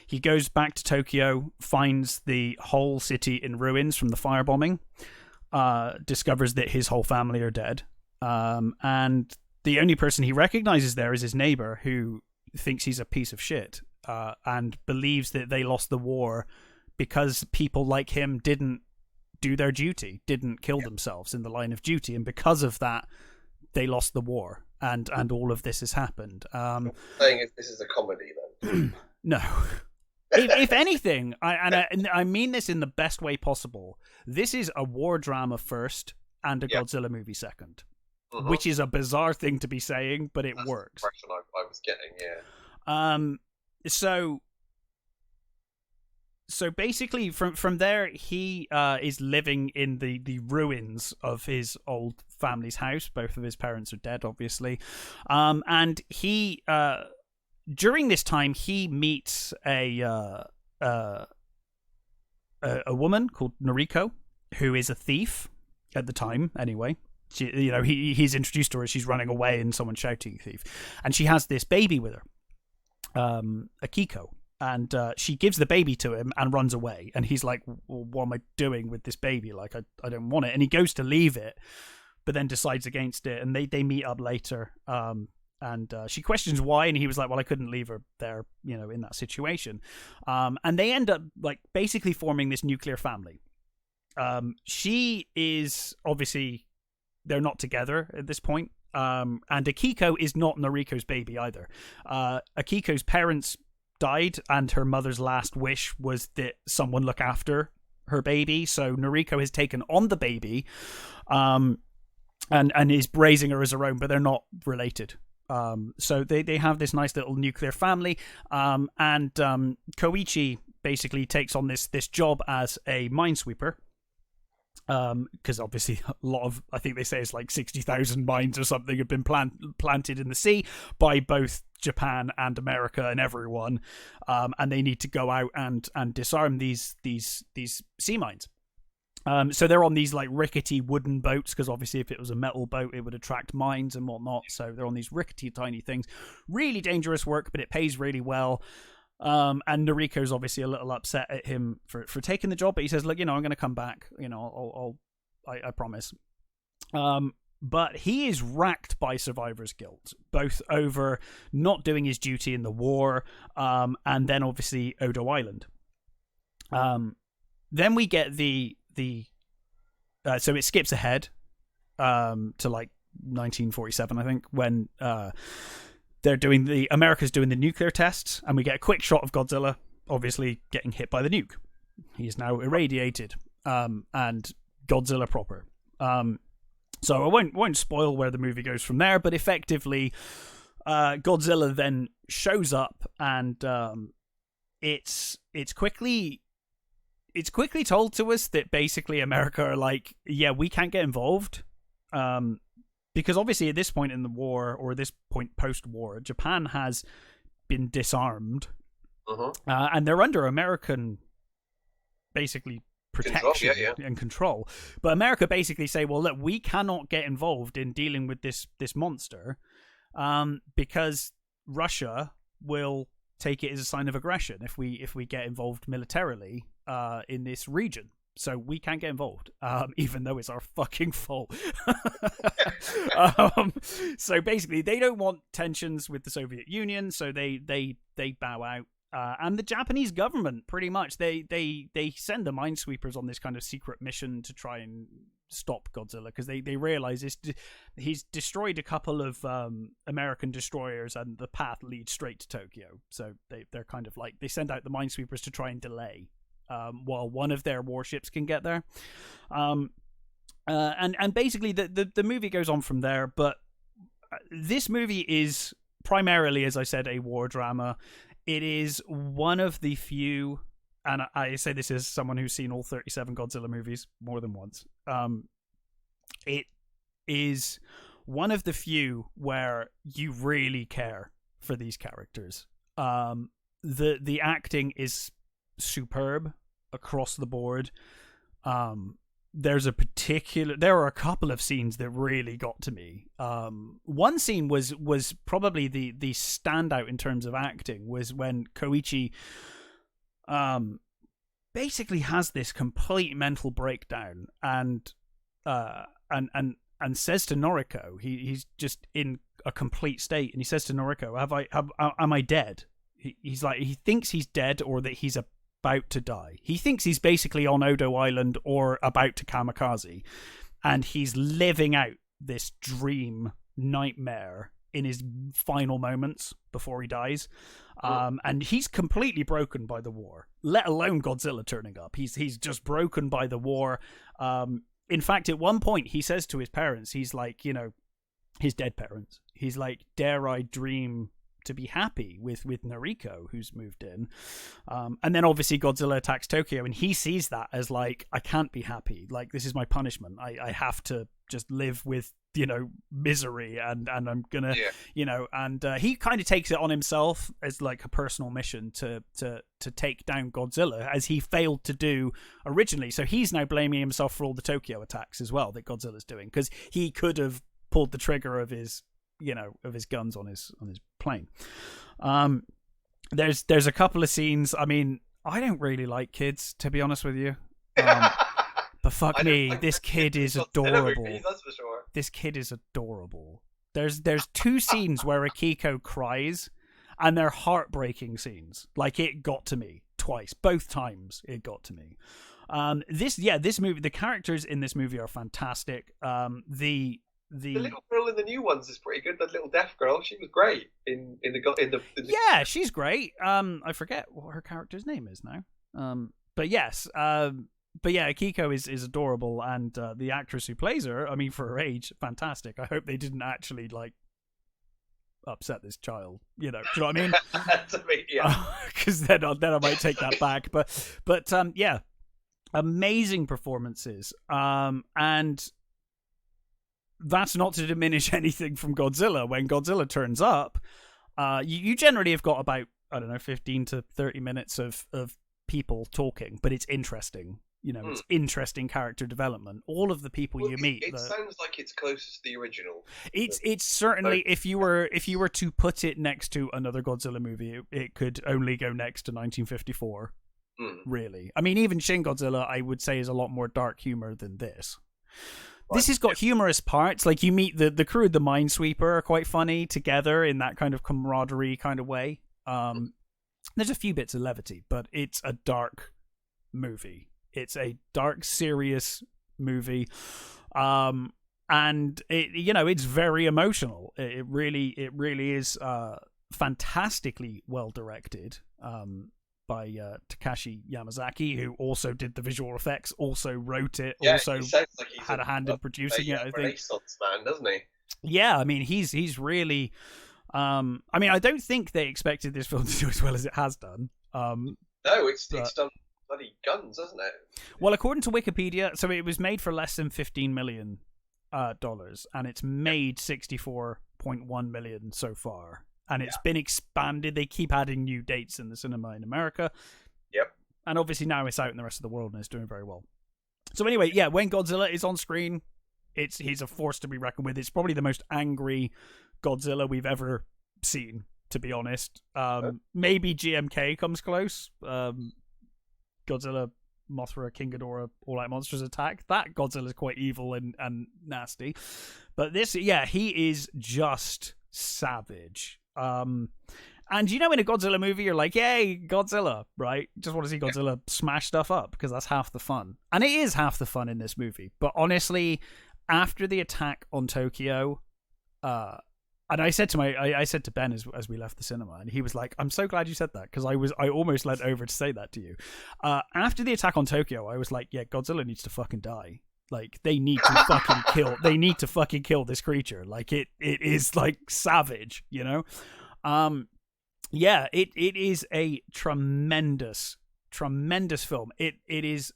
he goes back to Tokyo, finds the whole city in ruins from the firebombing, discovers that his whole family are dead. And the only person he recognizes there is his neighbor, who thinks he's a piece of shit. And believes that they lost the war because people like him didn't do their duty, didn't kill themselves in the line of duty, and because of that, they lost the war, and all of this has happened. Saying this is a comedy, then? No. If anything, I mean this in the best way possible, this is a war drama first and a Godzilla movie second, which is a bizarre thing to be saying, but it works. That's the impression I was getting, So basically, from there, he is living in the ruins of his old family's house. Both of his parents are dead, obviously. And he, during this time, he meets a woman called Noriko, who is a thief at the time, anyway. She, he's introduced to her as she's running away and someone's shouting thief. And she has this baby with her. Akiko, and she gives the baby to him and runs away, and he's like, well, what am I doing with this baby? Like, I don't want it. And he goes to leave it, but then decides against it, and they meet up later, and she questions why, and he was like, well, I couldn't leave her there, in that situation. And they end up like basically forming this nuclear family. She is obviously, they're not together at this point. And Akiko is not Noriko's baby either. Akiko's parents died, and her mother's last wish was that someone look after her baby. So Noriko has taken on the baby, and is raising her as her own, but they're not related. So they have this nice little nuclear family. And Koichi basically takes on this job as a minesweeper. Because obviously a lot of, I think they say it's like 60,000 mines or something have been planted in the sea by both Japan and America and everyone, and they need to go out and disarm these sea mines. So they're on these like rickety wooden boats, because obviously if it was a metal boat it would attract mines and whatnot. So they're on these rickety tiny things. Really dangerous work, but it pays really well. And Noriko's obviously a little upset at him for taking the job, but he says, look, I'm going to come back, I promise. But he is racked by survivor's guilt, both over not doing his duty in the war, and then obviously Odo Island. Then we get so it skips ahead, to like 1947, I think, when, America's doing the nuclear tests, and we get a quick shot of Godzilla obviously getting hit by the nuke. He is now irradiated, and Godzilla proper. So I won't spoil where the movie goes from there, but effectively, Godzilla then shows up, and it's quickly told to us that basically America are like, yeah, we can't get involved. Because obviously at this point in the war, or this point post-war, Japan has been disarmed, and they're under American, basically, protection and control. But America basically say, well, look, we cannot get involved in dealing with this monster, because Russia will take it as a sign of aggression if we get involved militarily in this region. So we can't get involved, even though it's our fucking fault. So basically, they don't want tensions with the Soviet Union, so they bow out. And the Japanese government, pretty much, they send the minesweepers on this kind of secret mission to try and stop Godzilla, because they realize he's destroyed a couple of American destroyers, and the path leads straight to Tokyo. So they're kind of like, they send out the minesweepers to try and delay while one of their warships can get there. And basically the movie goes on from there, but this movie is primarily, as I said, a war drama. It is one of the few, and I say this as someone who's seen all 37 Godzilla movies more than once. It is one of the few where you really care for these characters. The acting is superb across the board. There are a couple of scenes that really got to me. One scene was probably the standout in terms of acting, was when Koichi basically has this complete mental breakdown and says to Noriko, he's just in a complete state, and he says to Noriko, am I dead? He's like, he thinks he's dead or that he's about to die. He thinks he's basically on Odo Island or about to kamikaze, and he's living out this dream nightmare in his final moments before he dies. And he's completely broken by the war, let alone Godzilla turning up. He's just broken by the war. In fact, at one point he says to his parents, he's like, his dead parents, he's like, dare I dream to be happy with Noriko, who's moved in. And then obviously Godzilla attacks Tokyo, and he sees that as like, I can't be happy. Like, this is my punishment. I have to just live with, misery, and I'm gonna, and he kind of takes it on himself as like a personal mission to take down Godzilla, as he failed to do originally. So he's now blaming himself for all the Tokyo attacks as well that Godzilla's doing, because he could have pulled the trigger of his guns on his plane. There's a couple of scenes. I mean, I don't really like kids, to be honest with you. But fuck me, this kid is adorable. That's for sure. This kid is adorable. There's two scenes where Akiko cries, and they're heartbreaking scenes. Like, it got to me twice. Both times it got to me. This movie, the characters in this movie are fantastic. The little girl in the new ones is pretty good. That little deaf girl, she was great in the yeah, she's great. I forget what her character's name is now. But yes, but yeah, Akiko is adorable, and the actress who plays her, I mean, for her age, fantastic. I hope they didn't actually like upset this child. Do you know what I mean? Yeah. Because then I might take that back. But yeah, amazing performances. And that's not to diminish anything from Godzilla. When Godzilla turns up, you generally have got about, I don't know, 15 to 30 minutes of people talking, but it's interesting. It's interesting character development. All of the people you meet. It sounds like it's closest to the original. It's certainly, if you were to put it next to another Godzilla movie, it could only go next to 1954. Really, I mean, even Shin Godzilla, I would say, is a lot more dark humor than this. This has got humorous parts. Like, you meet the crew of the Minesweeper are quite funny together in that kind of camaraderie kind of way. There's a few bits of levity, but it's a dark movie. It's a dark, serious movie. And it's very emotional. It really is fantastically well directed. By Takashi Yamazaki, who also did the visual effects, also wrote it, also like had a hand in producing it. I think. Renaissance man, doesn't he? Yeah, I mean, he's really. I mean, I don't think they expected this film to do as well as it has done. No, it's done bloody guns, hasn't it? Well, according to Wikipedia, so it was made for less than $15 million, and it's made $64.1 million so far. And it's been expanded. They keep adding new dates in the cinema in America. Yep. And obviously now it's out in the rest of the world, and it's doing very well. So anyway, yeah, when Godzilla is on screen, he's a force to be reckoned with. It's probably the most angry Godzilla we've ever seen, to be honest. Maybe GMK comes close. Godzilla, Mothra, King Ghidorah, All Out Monsters Attack. That Godzilla's quite evil and nasty. But this, yeah, he is just savage. And in a Godzilla movie, you're like, yay, Godzilla, right? Just want to see Godzilla smash stuff up, because that's half the fun. And it is half the fun in this movie. But honestly, after the attack on Tokyo, and I said to Ben as we left the cinema, and he was like, I'm so glad you said that, because I almost leant over to say that to you. After the attack on Tokyo, I was like, yeah, Godzilla needs to fucking die. Like, they need to fucking kill this creature. Like, it is like savage, Yeah, it is a tremendous film. It is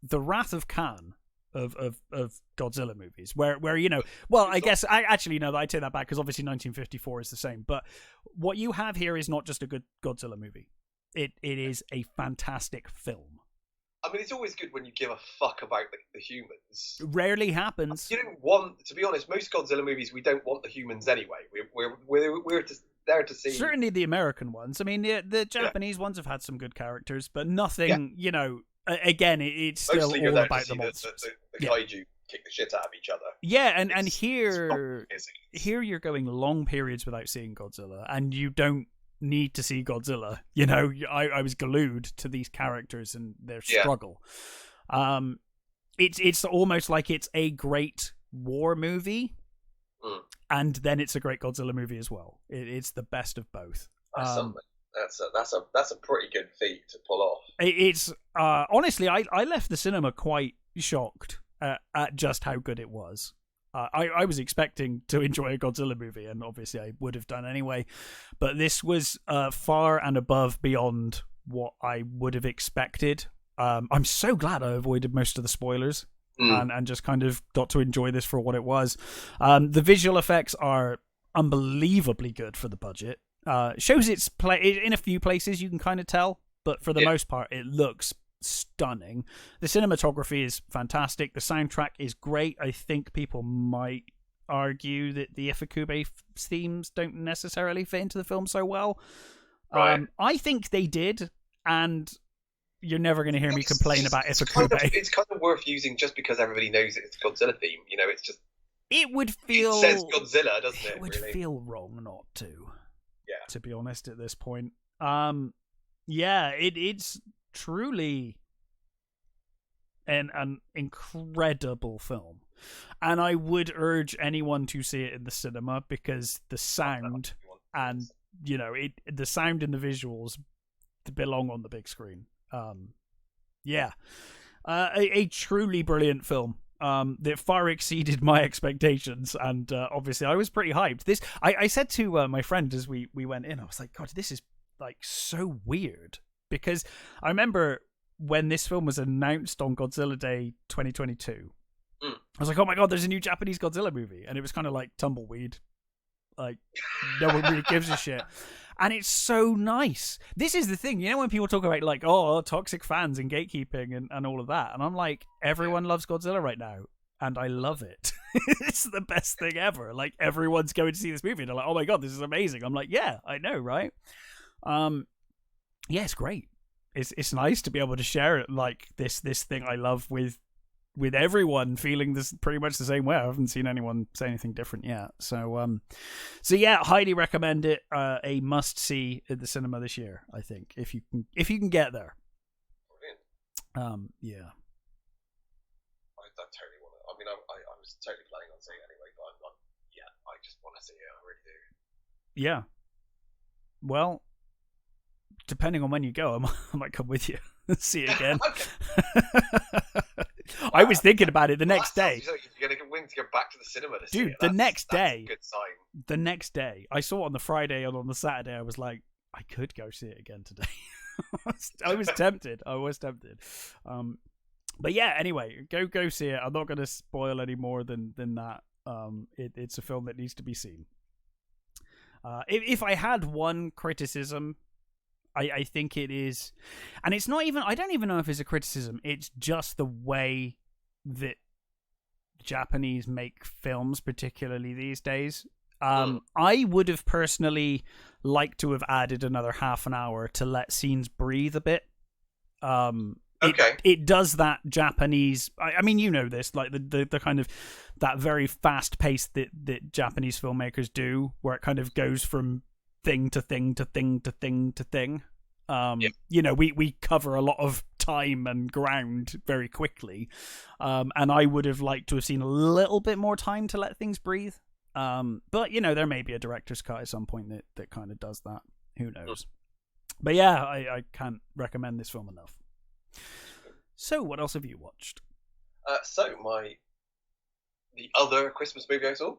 the Wrath of Khan of Godzilla movies, where you know, well, I guess I actually no, I take that back because obviously 1954 is the same, but what you have here is not just a good Godzilla movie. It is a fantastic film. I mean, it's always good when you give a fuck about the humans. Rarely happens. You don't want, to be honest, most Godzilla movies, we don't want the humans anyway. We're just there to see. Certainly the American ones. I mean, the Japanese ones have had some good characters, but nothing, you know, again, it's still Mostly all about the monsters. The kaiju kick the shit out of each other. Yeah, and here you're going long periods without seeing Godzilla, and you don't need to see Godzilla. You know, I was glued to these characters and their struggle. It's almost like it's a great war movie, and then it's a great Godzilla movie as well. It's the best of both. That's something. That's a pretty good feat to pull off. It's honestly, I left the cinema quite shocked at just how good it was. I was expecting to enjoy a Godzilla movie, and obviously I would have done anyway. But this was far and above beyond what I would have expected. I'm so glad I avoided most of the spoilers and just kind of got to enjoy this for what it was. The visual effects are unbelievably good for the budget. Shows its play in a few places, you can kind of tell, but for the most part, it looks stunning. The cinematography is fantastic. The soundtrack is great. I think people might argue that the Ifukube themes don't necessarily fit into the film so well. Right. I think they did, and you're never going to hear me complain about Ifukube. It's kind of worth using just because everybody knows it's a Godzilla theme. You know, it's just... It would feel... It says Godzilla, doesn't it? It would feel wrong not to. Yeah. To be honest, at this point. Yeah, it's truly an incredible film, and I would urge anyone to see it in the cinema because the sound and the sound and the visuals belong on the big screen. A truly brilliant film that far exceeded my expectations, and obviously I was pretty hyped. I said to my friend as we went in, I was like, God, this is like so weird. Because I remember when this film was announced on Godzilla Day 2022, I was like, oh my God, there's a new Japanese Godzilla movie. And it was kind of like tumbleweed. Like, no one really gives a shit. And it's so nice. This is the thing. You know when people talk about like, oh, toxic fans and gatekeeping and all of that. And I'm like, everyone loves Godzilla right now. And I love it. It's the best thing ever. Like, everyone's going to see this movie. And they're like, oh my God, this is amazing. I'm like, yeah, I know, right? Yeah, it's great. It's nice to be able to share it like this thing I love with everyone feeling this pretty much the same way. I haven't seen anyone say anything different yet. So yeah, highly recommend it. A must see at the cinema this year, I think, if you can get there. Brilliant. Yeah. I totally want to. I mean, I was totally planning on seeing it anyway, but I just want to see it. I really do. Yeah. Well, depending on when you go, I might come with you and see it again. I was thinking about it the next day. You're going to win to go back to the cinema to see Dude, it. The next day. That's a good sign. The next day. I saw it on the Friday, and on the Saturday I was like, I could go see it again today. I was tempted. But yeah, anyway, go see it. I'm not going to spoil any more than that. It's a film that needs to be seen. If I had one criticism, I think it is, and it's not even, I don't even know if it's a criticism, it's just the way that Japanese make films, particularly these days. I would have personally liked to have added another half an hour to let scenes breathe a bit. Okay. It does that Japanese, I mean, you know this, like the kind of that very fast pace that Japanese filmmakers do, where it kind of goes from thing to thing to thing to thing to thing. We cover a lot of time and ground very quickly. And I would have liked to have seen a little bit more time to let things breathe. But there may be a director's cut at some point that kind of does that. Who knows? But yeah, I can't recommend this film enough. So, what else have you watched? The other Christmas movie I saw.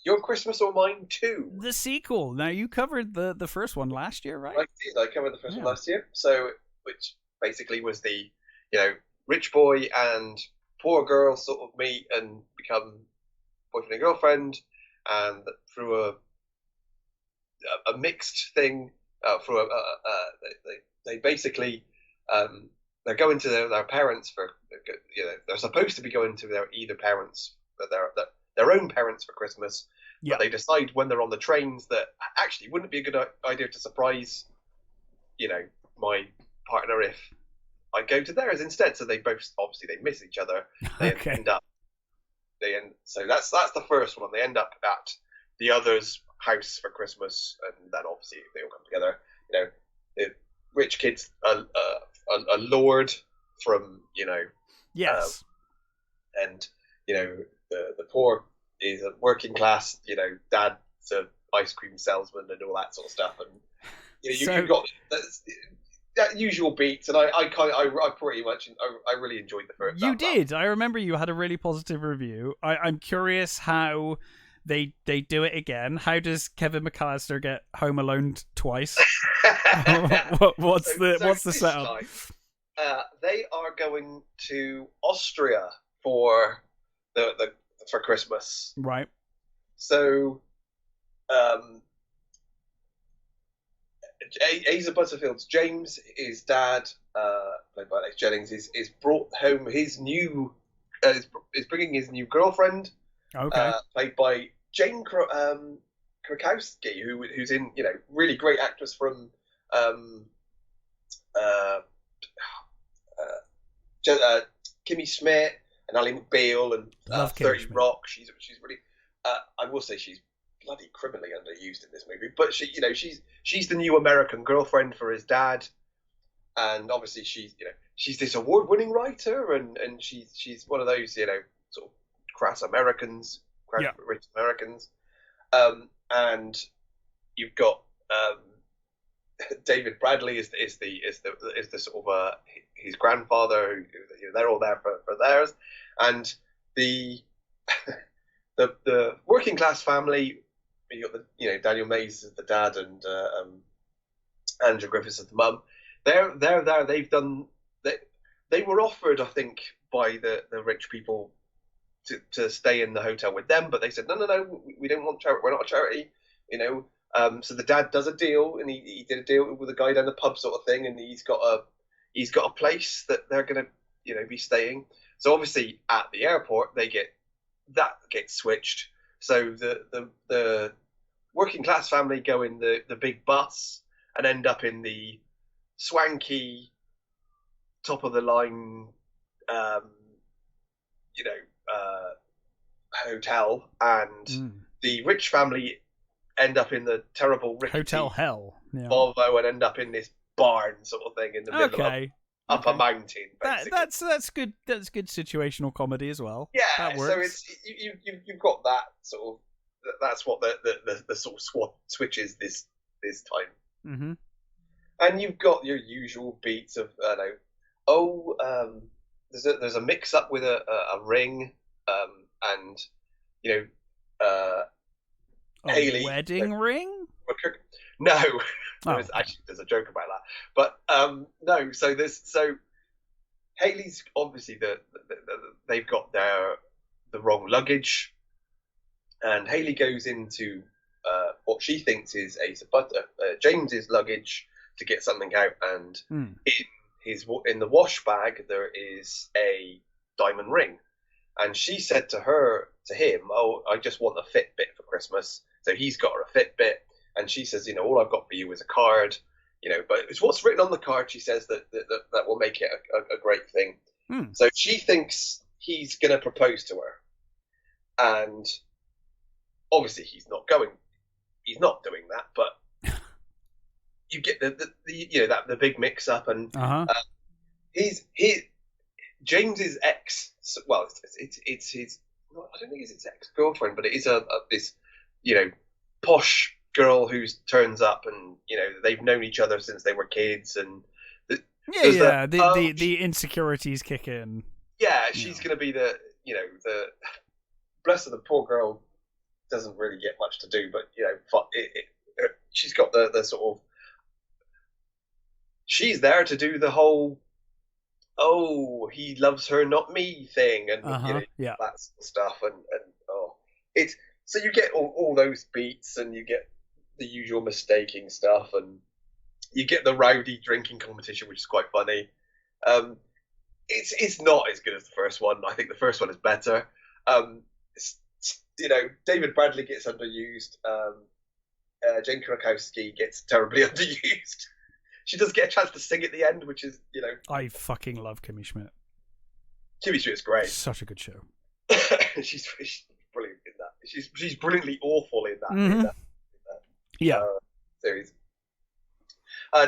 Your Christmas or mine too? The sequel. Now, you covered the first one last year, right? I did. I covered the first one last year. So, which basically was the, rich boy and poor girl sort of meet and become boyfriend and girlfriend, and through a mixed thing, through they basically they're going to their parents for, they're supposed to be going to their either parents, their own parents for Christmas, but they decide when they're on the trains that actually wouldn't it be a good idea to surprise, my partner if I go to theirs instead. So they both obviously they miss each other. They end up so that's the first one. They end up at the other's house for Christmas, and then obviously they all come together. The rich kids are lured from yes, and the poor is a working class. Dad's an ice cream salesman and all that sort of stuff, and you've got that usual beats, and I pretty much I really enjoyed the first. You did. I remember you had a really positive review. I'm curious how they do it again. How does Kevin McAllister get home alone twice? What's the setup? Time, they are going to Austria for for Christmas, right? So, Asa Butterfield's James, his dad, played by Alex Jennings, is brought home his new is bringing his new girlfriend, played by Jane Krakowski, who's in really great actress from Kimmy Schmidt and Ally McBeal and 30 Rock. She's really I will say she's bloody criminally underused in this movie, but she's the new American girlfriend for his dad, and obviously she's this award-winning writer, and she's one of those sort of crass Americans, rich Americans, and you've got David Bradley is the sort of his grandfather. They're all there for theirs, and the the working class family. You got Daniel Mays as the dad and Andrew Griffiths as the mum. They're there. They've done. They were offered, I think, by the rich people to stay in the hotel with them, but they said no, we don't want charity. We're not a charity, So the dad does a deal, and he did a deal with a guy down the pub sort of thing, and he's got a place that they're gonna be staying. So obviously at the airport that gets switched. So the working class family go in the big bus and end up in the swanky top of the line hotel, and the rich family end up in the terrible rickety hotel hell Volvo and end up in this barn sort of thing in the middle of up a mountain. That's good. That's good situational comedy as well. Yeah, that works. So it's you've got that sort of. That's what the sort of SWAT switches this time. Mm-hmm. And you've got your usual beats of there's a mix up with a ring, and Haley wedding ring. No, there's a joke about that, but no. So Haley's obviously they've got the wrong luggage, and Haley goes into what she thinks is James's luggage to get something out, and in the wash bag there is a diamond ring, and she said to him, "Oh, I just want a Fitbit for Christmas." So he's got her a Fitbit. And she says, all I've got for you is a card, but it's what's written on the card. She says that will make it a great thing. So she thinks he's going to propose to her, and obviously he's not doing that. But you get the big mix up, and James's ex. Well, it's his. I don't think it's his ex girlfriend, but it is this posh girl who turns up, and they've known each other since they were kids, and the insecurities kick in. Yeah, she's going to be the bless her, the poor girl doesn't really get much to do, but she's got the sort of, she's there to do the whole oh, he loves her, not me thing, and Yeah. that sort of stuff, and oh, it's so you get all those beats, and you get the usual mistaking stuff, and you get the rowdy drinking competition, which is quite funny. Um, it's not as good as the first one. I think the first one is better. David Bradley gets underused. Jane Krakowski gets terribly underused. She does get a chance to sing at the end, which is, I fucking love Kimmy Schmidt. Kimmy Schmidt's great. Such a good show. she's brilliant in that. She's brilliantly awful in that. Mm-hmm. In that yeah. Series.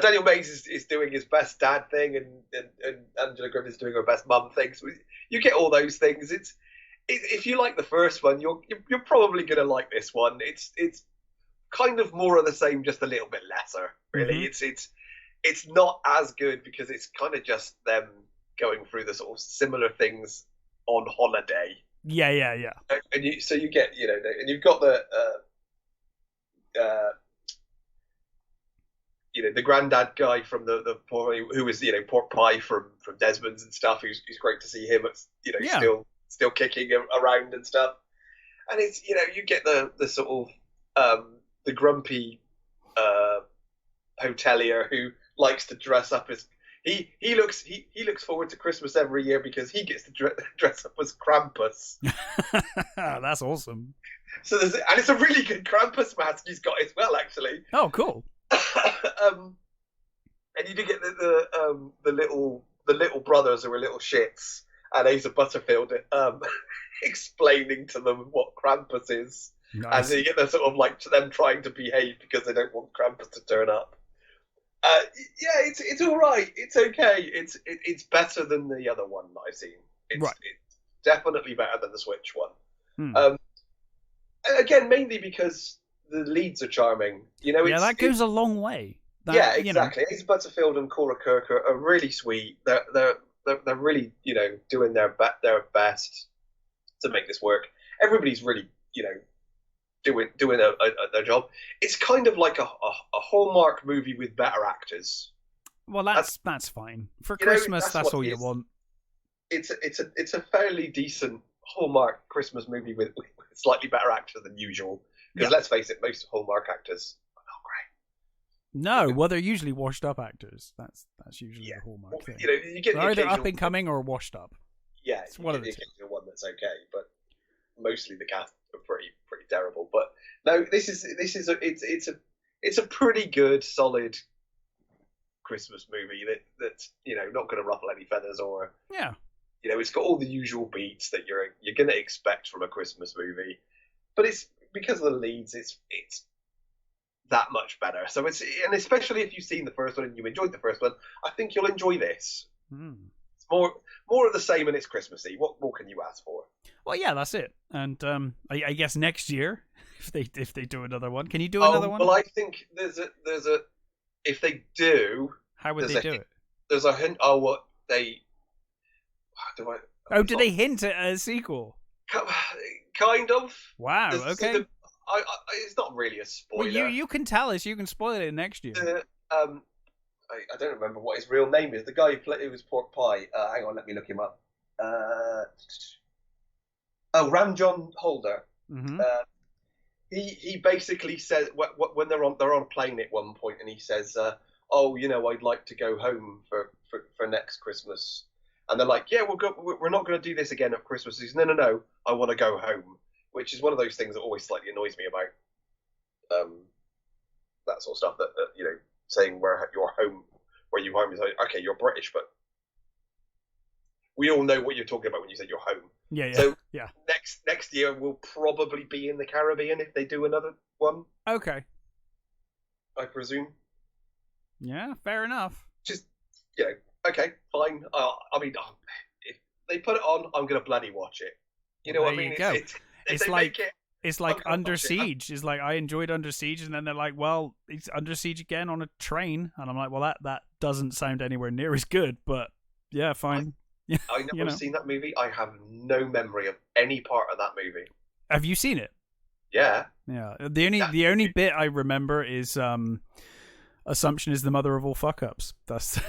Daniel Mays is doing his best dad thing, and Angela Griffith's doing her best mum thing. So you get all those things. If you like the first one, you're probably gonna like this one. It's kind of more of the same, just a little bit lesser. Really, Mm-hmm. it's not as good because it's kind of just them going through the sort of similar things on holiday. Yeah. And you get and you've got the the granddad guy from the who was pork pie from Desmond's and stuff. Who's great to see him. Still kicking around and stuff. And it's you get the sort of the grumpy hotelier who likes to dress up as he looks forward to Christmas every year because he gets to dress up as Krampus. That's awesome. So and it's a really good Krampus mask he's got as well, actually. Oh, cool. And you do get the little brothers who are little shits, and Asa Butterfield explaining to them what Krampus is. Nice. And you get the sort of like them trying to behave because they don't want Krampus to turn up. It's all right. It's okay. It's better than the other one that I've seen. It's definitely better than the Switch one. Again, mainly because the leads are charming. That goes a long way. Exactly. Asa Butterfield and Cora Kirk are really sweet. They're really doing their best to make this work. Everybody's really doing their job. It's kind of like a Hallmark movie with better actors. Well, that's fine for Christmas. That's all you want. It's a fairly decent Hallmark Christmas movie with slightly better actors than usual. Because let's face it, most Hallmark actors are not great. No, well, they're usually washed up actors. That's usually the Hallmark thing. You get they're either up and coming or washed up. Yeah, it's one of the occasional one that's okay, but mostly the cast are pretty terrible. But no, it's a pretty good, solid Christmas movie that's not going to ruffle any feathers or it's got all the usual beats that you're going to expect from a Christmas movie, but it's because of the leads, it's that much better. So and especially if you've seen the first one and you enjoyed the first one, I think you'll enjoy this. It's more of the same, and it's Christmassy. What more can you ask for? Well, yeah, that's it. And I guess next year, if they do another one, can you do another one? Well, I think there's a if they do, how would they do it? There's a hint. Oh, what they do they hint at a sequel? Kind of. Wow. Okay. It's not really a spoiler. Well, you can tell us. You can spoil it next year. I don't remember what his real name is. The guy who was Pork Pie. Hang on, let me look him up. Ramjon Holder. Mm-hmm. He basically says when they're on a plane at one point, and he says, I'd like to go home for next Christmas. And they're like, yeah, we're not going to do this again at Christmas. He says, no, I want to go home, which is one of those things that always slightly annoys me about that sort of stuff. That saying where your home is like, okay, you're British, but we all know what you're talking about when you say you're home. Yeah. So yeah. Next year we'll probably be in the Caribbean if they do another one. Okay. I presume. Yeah, fair enough. Just okay, fine. If they put it on, I'm gonna bloody watch it. You know what I mean? It's like Under Siege. It's like I enjoyed Under Siege, and then they're like, well, it's Under Siege again on a train, and I'm like, well, that doesn't sound anywhere near as good, but yeah, fine. I never seen that movie. I have no memory of any part of that movie. Have you seen it? Yeah. Yeah. The only bit I remember is Assumption is the mother of all fuck ups. That's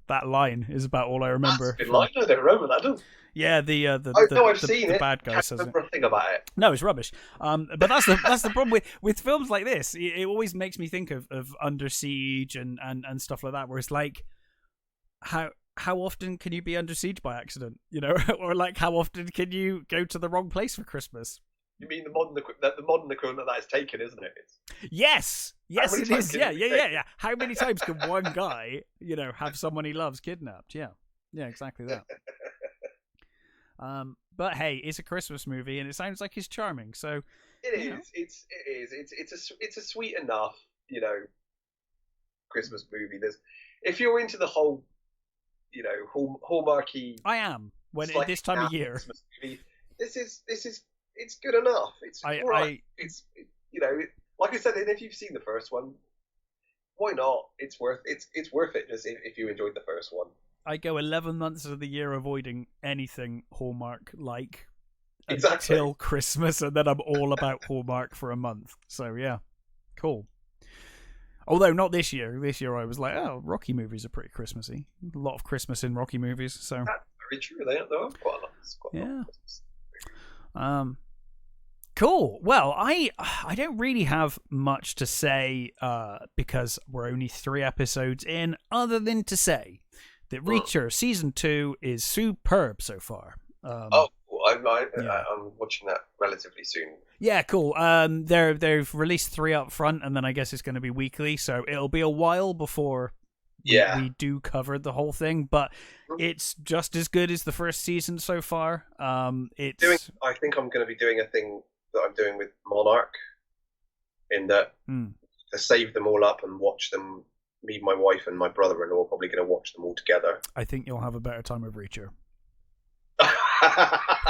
That line is about all I remember. That's a good line. I don't remember that. Yeah, I've seen it. bad guy Can't says it. remember a thing about it. No, it's rubbish. But that's the problem with films like this. It always makes me think of Under Siege and stuff like that, where it's like, how often can you be under siege by accident, or like how often can you go to the wrong place for Christmas? You mean the modern equivalent of that is Taken, isn't it? Yes, it is. Yeah. How many times can one guy, have someone he loves kidnapped? Yeah, exactly that. But hey, it's a Christmas movie, and it sounds like it's charming. So it is. It's a sweet enough, Christmas movie. If you're into the whole, Hallmarky. I am when this time of year. Christmas movie, this is it's good enough. It's all right. Like I said, and if you've seen the first one, why not? It's worth it just if you enjoyed the first one. I go 11 months of the year avoiding anything Hallmark exactly until Christmas, and then I'm all about Hallmark for a month. So yeah, cool. Although not this year. This year I was like, oh, Rocky movies are pretty Christmassy. A lot of Christmas in Rocky movies. So very true. They are quite a lot. Yeah. Cool. Well, I don't really have much to say because we're only 3 episodes in, other than to say that Reacher Season 2 is superb so far. I'm watching that relatively soon. Yeah, cool. They've released 3 up front, and then I guess it's going to be weekly, so it'll be a while before we do cover the whole thing, but it's just as good as the first season so far. I think I'm going to be doing a thing that I'm doing with Monarch, in that to save them all up and watch them. Me, my wife, and my brother-in-law are probably going to watch them all together. I think you'll have a better time with Reacher.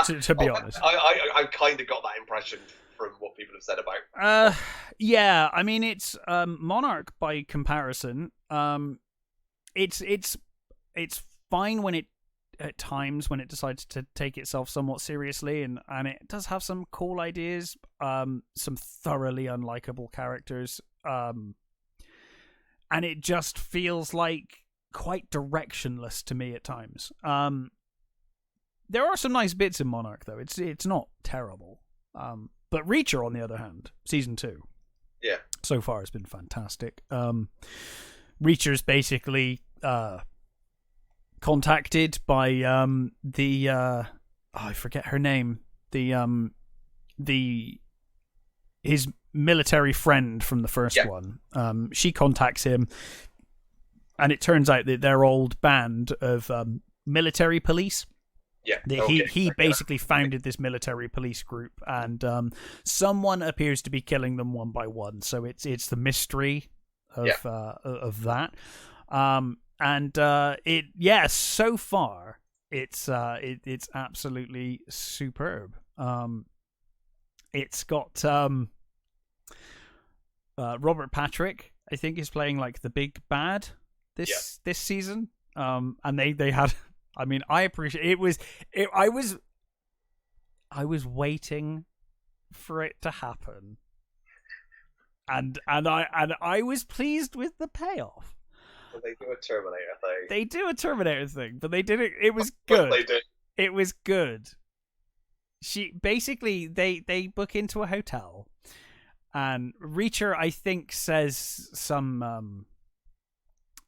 to be honest, I kind of got that impression from what people have said about. Yeah, I mean it's Monarch by comparison. It's fine when it at times when it decides to take itself somewhat seriously, and it does have some cool ideas, some thoroughly unlikable characters, and it just feels like quite directionless to me at times. There are some nice bits in Monarch though. It's not terrible. But Reacher, on the other hand, season 2, so far has been fantastic. Reacher's basically contacted by I forget her name, his military friend from the first one. She contacts him, and it turns out that their old band of military police. He basically founded this military police group, and someone appears to be killing them one by one. So it's the mystery of that. So far it's absolutely superb. It's got Robert Patrick, I think, is playing like the big bad this season. And they had. I mean, I appreciate it. I was waiting for it to happen, and I was pleased with the payoff. Well, they do a Terminator thing. They do a Terminator thing, but they did it. It was good. They did. It was good. They book into a hotel, and Reacher, I think, says some.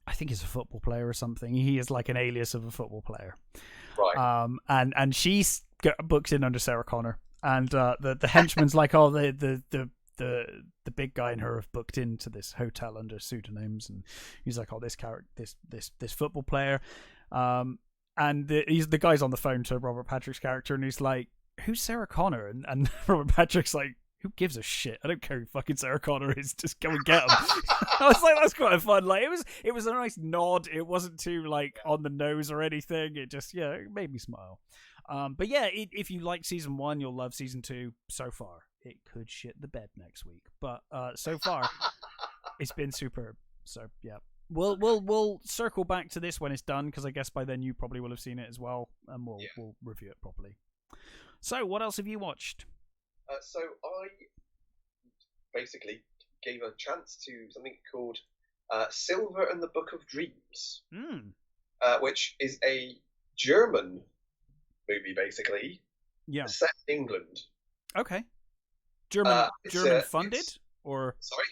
I think he's a football player or something. He is like an alias of a football player. Right. And she's booked in under Sarah Connor. And the henchman's like, oh, the big guy and her have booked into this hotel under pseudonyms. And he's like, oh, this character, this football player. And the guy's on the phone to Robert Patrick's character, and he's like, who's Sarah Connor? And Robert Patrick's like, who gives a shit? I don't care who fucking Sarah Connor is. Just go and get him. I was like, that's quite fun. Like, it was a nice nod. It wasn't too like on the nose or anything. It just it made me smile. But yeah, if you like season 1, you'll love season 2. So far, it could shit the bed next week, but so far, it's been superb. So yeah, we'll circle back to this when it's done, because I guess by then you probably will have seen it as well, and we'll review it properly. So, what else have you watched? So I basically gave a chance to something called Silver and the Book of Dreams. which is a German movie, basically, Yeah. set in England. Okay. German funded it's or sorry.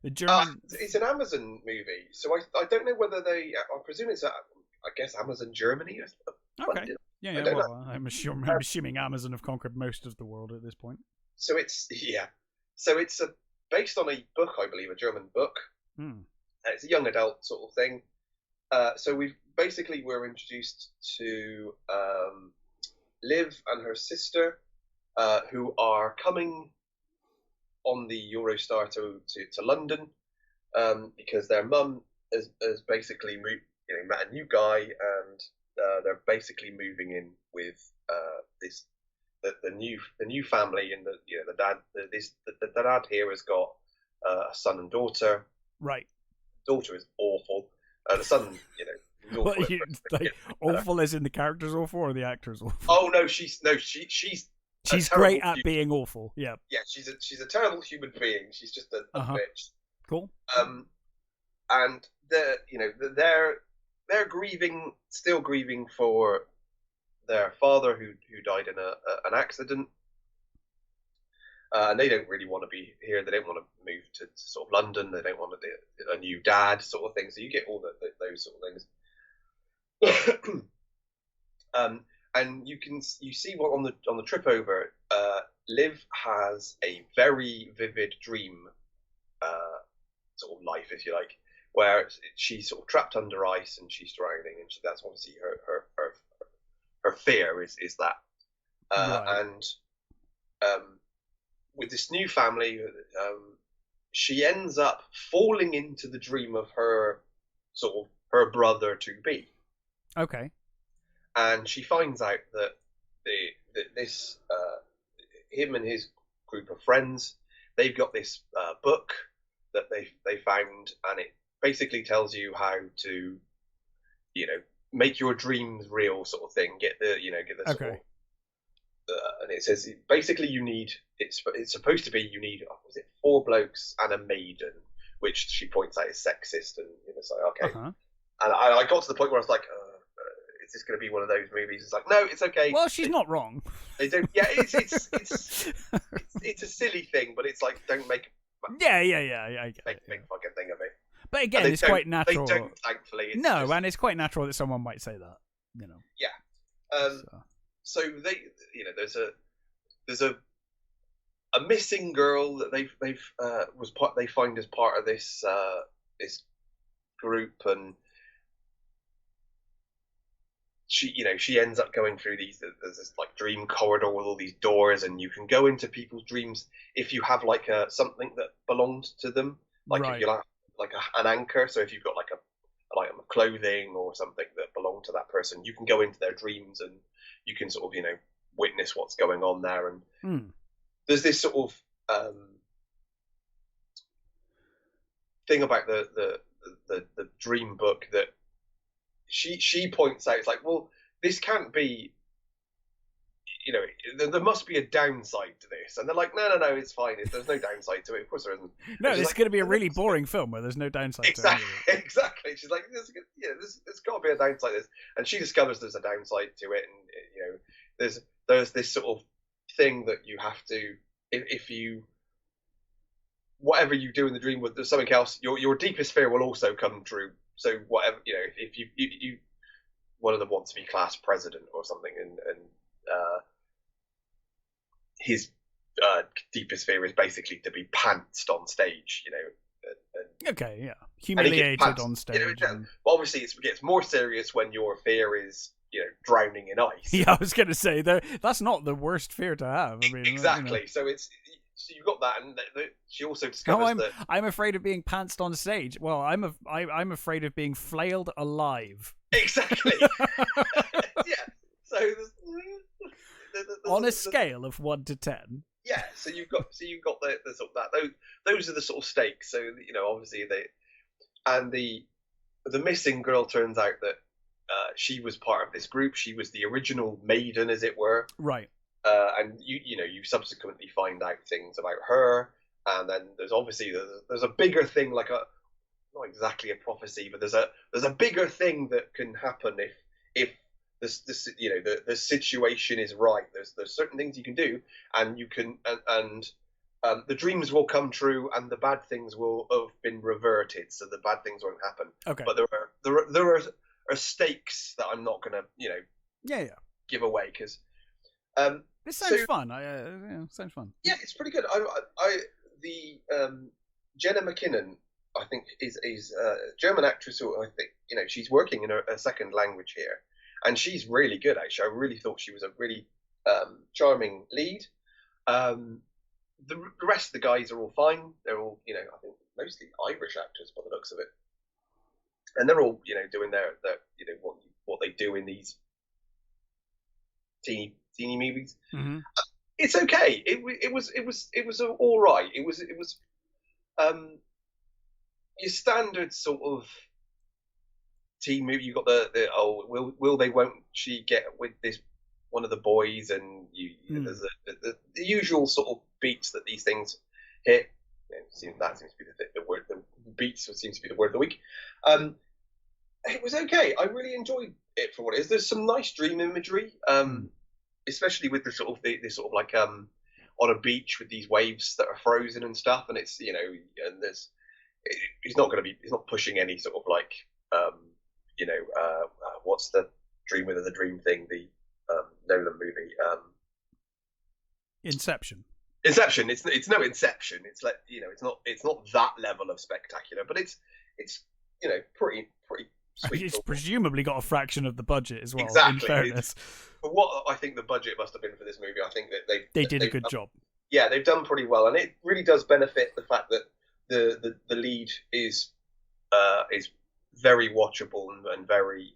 the German? It's an Amazon movie, so I don't know whether they. I presume it's I guess Amazon Germany. Okay. Yeah, I yeah. don't know. Well, I'm assuming Amazon have conquered most of the world at this point. So it's based on a book, I believe, a German book. Hmm. It's a young adult sort of thing. So we're introduced to Liv and her sister, who are coming on the Eurostar to London, because their mum has basically met a new guy, and they're basically moving in with the new family, and the dad here has got a son and daughter. Right. Daughter is awful. The son, What, awful as in the character's awful or the actor's awful? Oh no, she's great at being awful. Yeah. Yeah, she's a terrible human being. She's just a bitch. Cool. And they're still grieving for their father who died in an accident. And they don't really want to be here. They don't want to move to sort of London. They don't want a new dad sort of thing. So you get all those sort of things. And you see what on the trip over, Liv has a very vivid dream, sort of life, if you like, where she's sort of trapped under ice and she's drowning, and that's obviously her fear is that, right. And with this new family, she ends up falling into the dream of her brother to be. Okay. And she finds out that this him and his group of friends, they've got this book that they found, and it basically tells you how to make your dreams real, sort of thing. Get the okay. sort of, and it says basically it's supposed to be you need 4 blokes and a maiden, which she points out is sexist, and it's like, okay. Uh-huh. And I got to the point where I was like, is this going to be one of those movies? It's like, no, it's okay. Well, she's not wrong. They don't. Yeah, it's a silly thing, but it's like, don't make. Yeah. Make a big fucking thing of it. But again, it's quite natural. They don't, thankfully. And it's quite natural that someone might say that. Yeah. So they, there's a missing girl that they find as part of this group, and she ends up going through there's this like dream corridor with all these doors, and you can go into people's dreams if you have like something that belongs to them, like right. If you like an anchor. So if you've got like an item of clothing or something that belonged to that person, you can go into their dreams and you can sort of witness what's going on there. And there's this sort of thing about the dream book that she points out. It's like, well, this can't be, there must be a downside to this. And they're like, no, it's fine. There's no downside to it. Of course there isn't. No, it's going to be a really boring film where there's no downside to it. Exactly. She's like, there's got to be a downside to this. And she discovers there's a downside to it. And, there's this sort of thing that you have to, if you, whatever you do in the dream with something else, your deepest fear will also come true. So whatever, if you one of them wants to be class president or something, and his deepest fear is basically to be pantsed on stage, okay, yeah, humiliated on stage. Obviously, it gets more serious when your fear is, drowning in ice. Yeah, I was going to say that's not the worst fear to have. I mean, exactly. So you've got that, and she also discovers that I'm afraid of being pantsed on stage. Well, I'm afraid of being flailed alive. Exactly. Yeah. So there's on a scale of 1 to 10. Yeah. So you've got the sort of that. Those are the sort of stakes. So obviously the missing girl turns out that she was part of this group. She was the original maiden, as it were. Right. And you subsequently find out things about her, and then there's a bigger thing, like not exactly a prophecy, but there's a bigger thing that can happen if this you know the situation is right. There's certain things you can do, and you can and the dreams will come true, and the bad things will have been reverted, so the bad things won't happen. Okay. But there are stakes that I'm not gonna yeah give away because this sounds fun. Sounds fun. Yeah, it's pretty good. The Jenna McKinnon, I think, is a German actress who I think she's working in a second language here, and she's really good. Actually, I really thought she was a really charming lead. The rest of the guys are all fine. They're all I think mostly Irish actors by the looks of it, and they're all doing their what they do in these teeny movies. Mm-hmm. It's okay. It was all right. It was your standard sort of teen movie. You got the will they won't she get with this one of the boys, and there's the usual sort of beats that these things hit. That seems to be the word. The beats seems to be the word of the week. It was okay. I really enjoyed it for what it is. There's some nice dream imagery. Especially with the sort of like on a beach with these waves that are frozen and stuff, and it's and he's not pushing any sort of like what's the dream within the dream thing, the Nolan movie, Inception. It's no Inception. It's like it's not that level of spectacular, but it's pretty sweet. It's presumably got a fraction of the budget as well. Exactly. In fairness. But what I think the budget must have been for this movie, I think that they did a good job. Yeah, they've done pretty well, and it really does benefit the fact that the lead is very watchable and very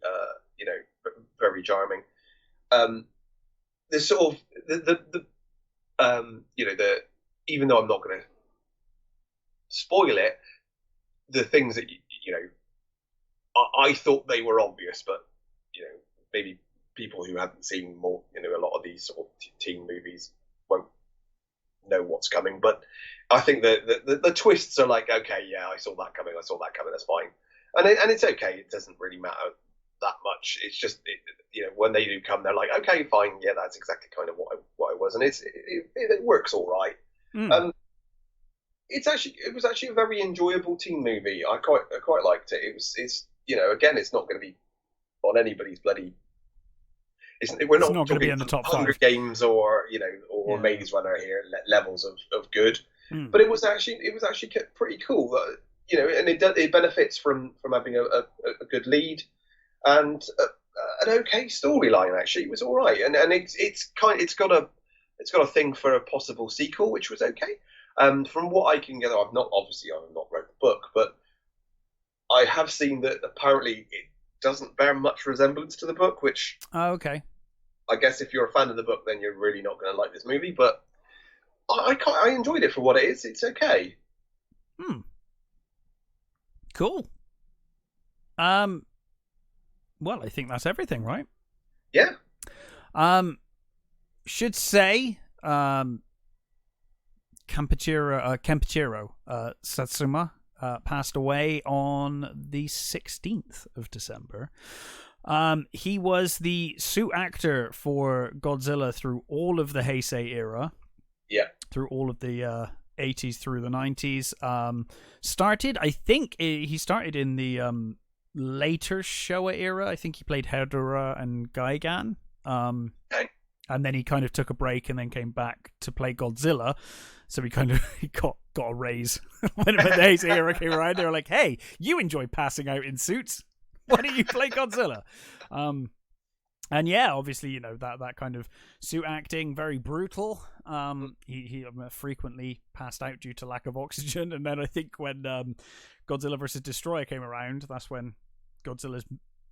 very charming. The sort of the even though I'm not going to spoil it, the things that I thought they were obvious, but maybe people who haven't seen more, a lot of these sort of teen movies won't know what's coming. But I think the twists are like, okay, yeah, I saw that coming, that's fine, and it's okay. It doesn't really matter that much. It's just when they do come, they're like, okay, fine, yeah, that's exactly kind of what I was, and it works all right. It was actually a very enjoyable teen movie. I quite liked it. It's again, it's not going to be on anybody's bloody. We're not going to be in the top Hunger 5 Games or Maze Runner here levels of good, but it was actually pretty cool. And it benefits from having a good lead and an okay storyline. Actually, it was all right, and it's got a thing for a possible sequel, which was okay. From what I can gather, I've not read the book, but I have seen that apparently it doesn't bear much resemblance to the book, which okay. I guess if you're a fan of the book, then you're really not going to like this movie. But I enjoyed it for what it is. It's okay. Cool. Well, I think that's everything, right? Yeah. Should say, Kenpachiro Satsuma passed away on the 16th of December. He was the suit actor for Godzilla through all of the Heisei era. Yeah. Through all of the 80s through the 90s. I think he started in the later Showa era. I think he played Hedorah and Gigan. And then he kind of took a break and then came back to play Godzilla. So he got a raise when the Heisei era came around. They were like, "Hey, you enjoy passing out in suits. Why don't you play Godzilla?" And yeah, obviously, that kind of suit acting, very brutal. He frequently passed out due to lack of oxygen. And then I think when Godzilla vs. Destroyer came around, that's when Godzilla's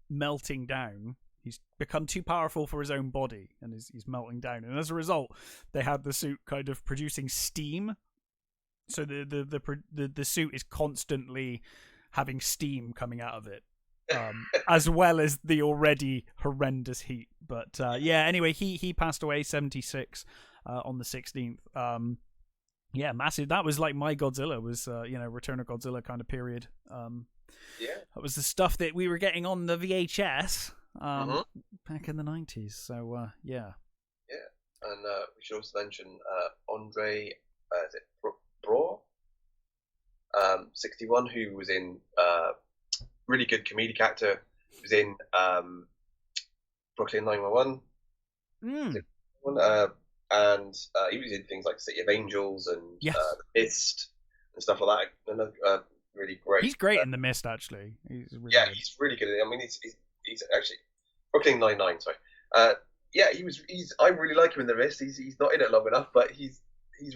melting down. He's become too powerful for his own body, and he's melting down. And as a result, they had the suit kind of producing steam. So the suit is constantly having steam coming out of it, as well as the already horrendous heat. But anyway, he passed away 76 on the 16th. Yeah, massive. That was like my Godzilla was Return of Godzilla kind of period. Yeah. That was the stuff that we were getting on the VHS Mhm. back in the 90s. So, yeah. Yeah. And we should also mention Andre, is it Bro? 61, who was in really good comedic actor. He was in Brooklyn 911. Mm. And he was in things like City of Angels and Yes. The Mist and stuff like that. Another really great. He's great in The Mist, actually. He's really good. He's really good. I mean, he's actually Brooklyn 99. Sorry. Yeah, he's. I really like him in The Mist. He's not in it long enough, but he's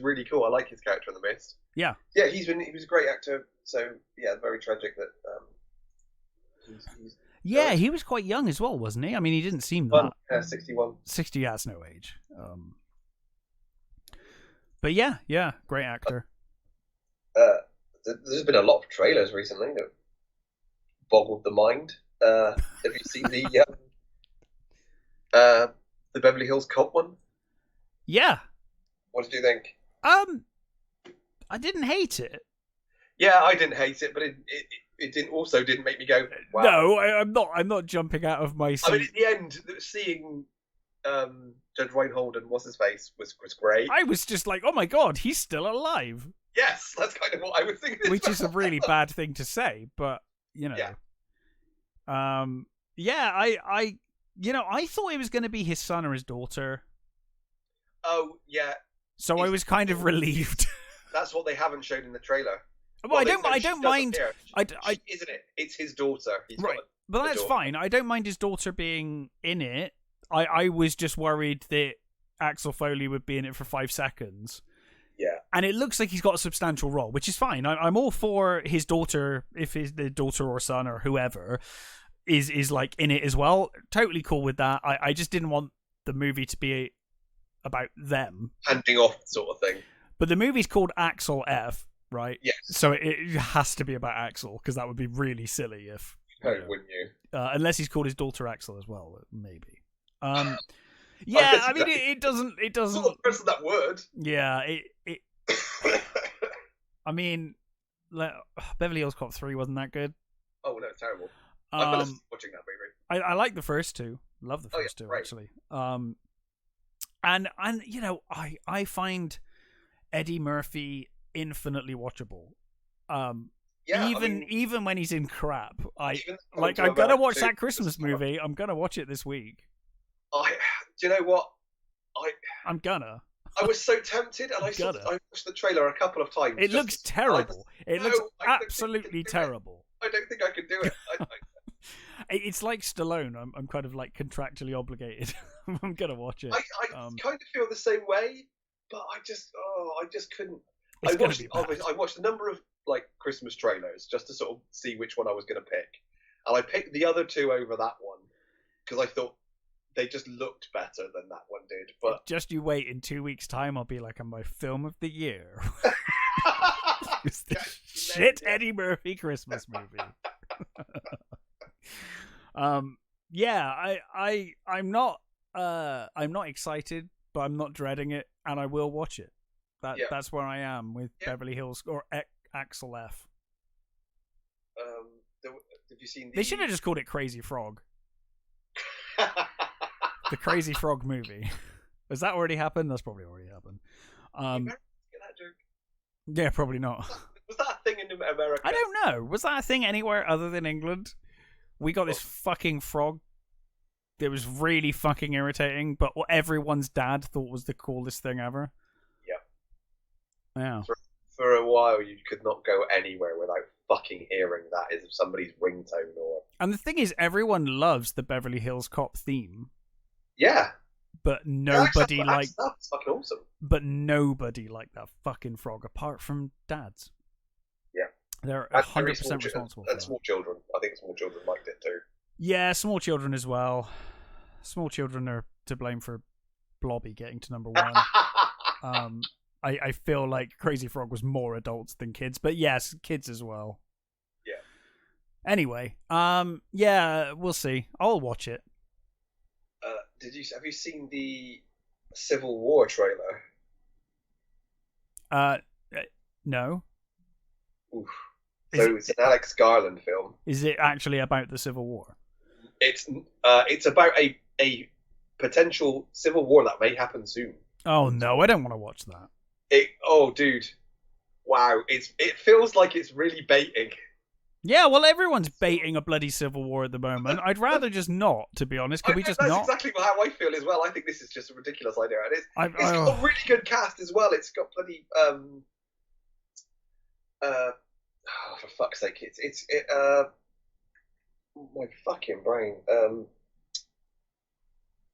really cool. I like his character in The Mist. Yeah. Yeah, he was a great actor. So yeah, very tragic that he's Yeah, he was quite young as well, wasn't he? I mean, he didn't seem that. 61. 60, yeah, that's no age. But yeah, great actor. There's been a lot of trailers recently that boggled the mind. Have you seen the Beverly Hills Cop one? Yeah. What did you think? I didn't hate it. Yeah, I didn't hate it, but it didn't make me go, wow. No, I'm not jumping out of my seat. I mean, at the end, seeing Judge Reinhold and what's his face was great. I was just like, oh my god, he's still alive. Yes, that's kind of what I was thinking. Which is a really bad thing to say, but you know. Yeah. I thought it was going to be his son or his daughter. Oh yeah. So I was kind of relieved. That's what they haven't shown in the trailer. Well, I don't mind. Isn't it? It's his daughter. Right, but that's fine. I don't mind his daughter being in it. I was just worried that Axel Foley would be in it for 5 seconds. Yeah. And it looks like he's got a substantial role, which is fine. I'm all for his daughter, if the daughter or son or whoever is like in it as well. Totally cool with that. I just didn't want the movie to be about them. Handing off sort of thing. But the movie's called Axel F, right? Yes. So it has to be about Axel, because that would be really silly if... Wouldn't you? Unless he's called his daughter Axel as well, maybe. Yeah, I mean, it doesn't... It's not the person that word. Yeah, it I mean, Beverly Hills Cop 3 wasn't that good. Oh, no, it's terrible. I fell asleep watching that movie. I like the first two. Love the first two, right. actually. And you know, I find Eddie Murphy infinitely watchable. Even when he's in crap, I'm gonna watch that Christmas movie. I'm gonna watch it this week. Do you know what? I'm gonna. I was so tempted, and I watched the trailer a couple of times. It looks terrible. It looks absolutely terrible. I don't think I could do it. It's like Stallone. I'm kind of like contractually obligated. I'm gonna watch it. I kind of feel the same way, but I just couldn't. I watched a number of like Christmas trailers just to sort of see which one I was going to pick, and I picked the other two over that one because I thought they just looked better than that one did. But just you wait, in 2 weeks' time, I'll be like, "I'm my film of the year." It's the shit Eddie Murphy Christmas movie. Yeah, I'm not excited, but I'm not dreading it, and I will watch it. That's where I am with Beverly Hills or Axel F. Have you seen? They should have just called it Crazy Frog. The Crazy Frog movie. Has that already happened? That's probably already happened. Get that joke? Yeah, probably not. Was that a thing in America? I don't know. Was that a thing anywhere other than England? We got this fucking frog that was really fucking irritating, but what everyone's dad thought was the coolest thing ever. Yeah. For a while, you could not go anywhere without fucking hearing that as somebody's ringtone or. And the thing is, everyone loves the Beverly Hills Cop theme. Yeah. But nobody liked. That's fucking awesome. But nobody liked that fucking frog, apart from dads. Yeah. They're 100% responsible. And small children. I think small children liked it too. Yeah, small children as well. Small children are to blame for Blobby getting to number 1. I feel like Crazy Frog was more adults than kids, but yes, kids as well. Yeah. Anyway, yeah, we'll see. I'll watch it. Have you seen the Civil War trailer? No. Oof. So it's an Alex Garland film. Is it actually about the Civil War? It's about a potential civil war that may happen soon. Oh no, I don't want to watch that. Dude, wow! It feels like it's really baiting. Yeah, well, everyone's baiting a bloody civil war at the moment. I'd rather just not, to be honest. Could we just that's not? That's exactly how I feel as well. I think this is just a ridiculous idea. And it's got a really good cast as well. It's got bloody for fuck's sake, my fucking brain.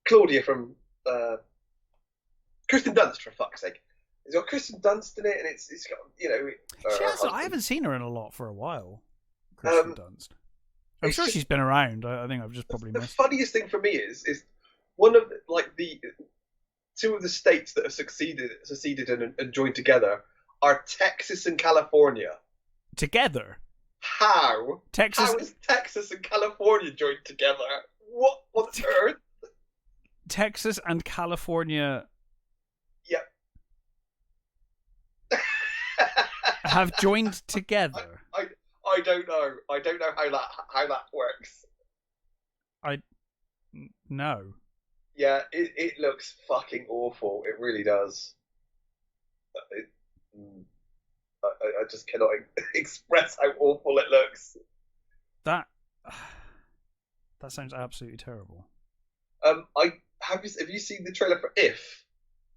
Claudia from Kirsten Dunst, for fuck's sake. It's got Kirsten Dunst in it, and it's got, you know. I haven't seen her in a lot for a while. Kirsten Dunst. I'm sure she's been around. I think I've just probably missed. The funniest thing for me is one of the two of the states that have seceded and joined together are Texas and California. Together? How? Texas? How is Texas and California joined together? What on earth? Texas and California. Yep. Have joined together. I don't know. I don't know how that works. No. Yeah, it looks fucking awful. It really does. I just cannot express how awful it looks. That sounds absolutely terrible. Have you seen the trailer for If?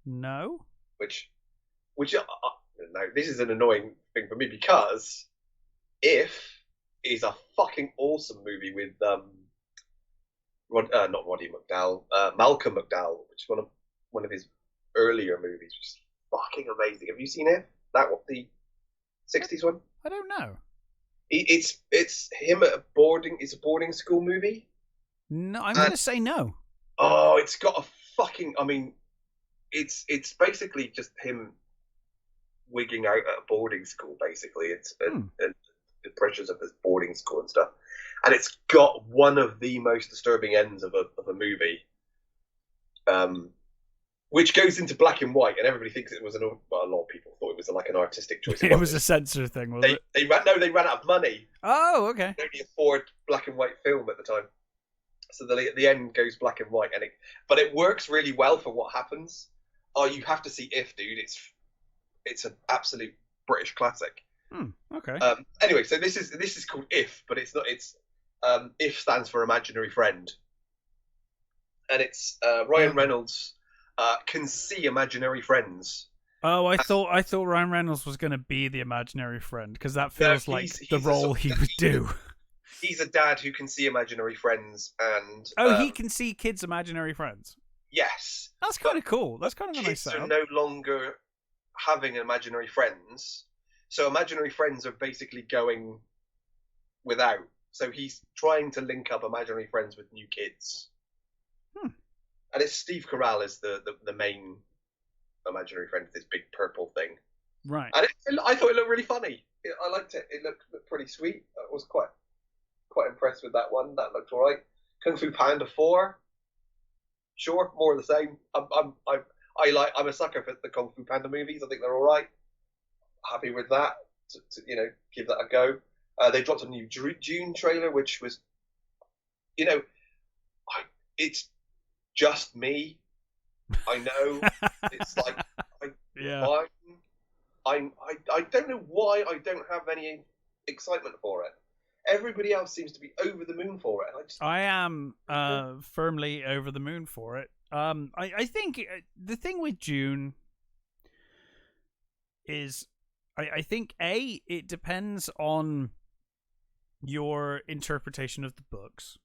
No. Which no, this is an annoying thing for me because If is a fucking awesome movie with not Roddy McDowall, Malcolm McDowell, which is one of his earlier movies, which is fucking amazing. Have you seen If? The 60s one? I don't know. It's him at it's a boarding school movie. No, I'm going to say no. Oh, it's got a fucking, I mean, it's basically just him wigging out at a boarding school, basically. And the pressures of this boarding school and stuff. And it's got one of the most disturbing ends of a movie, which goes into black and white, and everybody thinks it was a lot of people thought it was like an artistic choice. It was a censor thing, was it? They ran out of money. Oh, okay. They could only afford black and white film at the time. So the end goes black and white, but it works really well for what happens. Oh, you have to see If, dude. It's an absolute British classic. Okay. Anyway, so this is called If, but it's not. It's If stands for imaginary friend, and it's Ryan Reynolds can see imaginary friends. Oh, I thought Ryan Reynolds was going to be the imaginary friend because that feels like the role he would do. He's a dad who can see imaginary friends, and he can see kids' imaginary friends. Yes, that's kind of cool. That's kind of a nice setup. Kids are no longer having imaginary friends, so imaginary friends are basically going without. So he's trying to link up imaginary friends with new kids, and it's Steve Carell is the main imaginary friend, this big purple thing. Right. And I thought it looked really funny. I liked it. It looked pretty sweet. I was quite impressed with that one. That looked alright. Kung Fu Panda 4. Sure, more of the same. I'm a sucker for the Kung Fu Panda movies. I think they're alright. Happy with that. To give that a go. They dropped a new June trailer, which was, it's just me. I know. It's like, yeah. I don't know why I don't have any excitement for it. Everybody else seems to be over the moon for it. I am firmly over the moon for it. I think the thing with June is, I think it depends on your interpretation of the books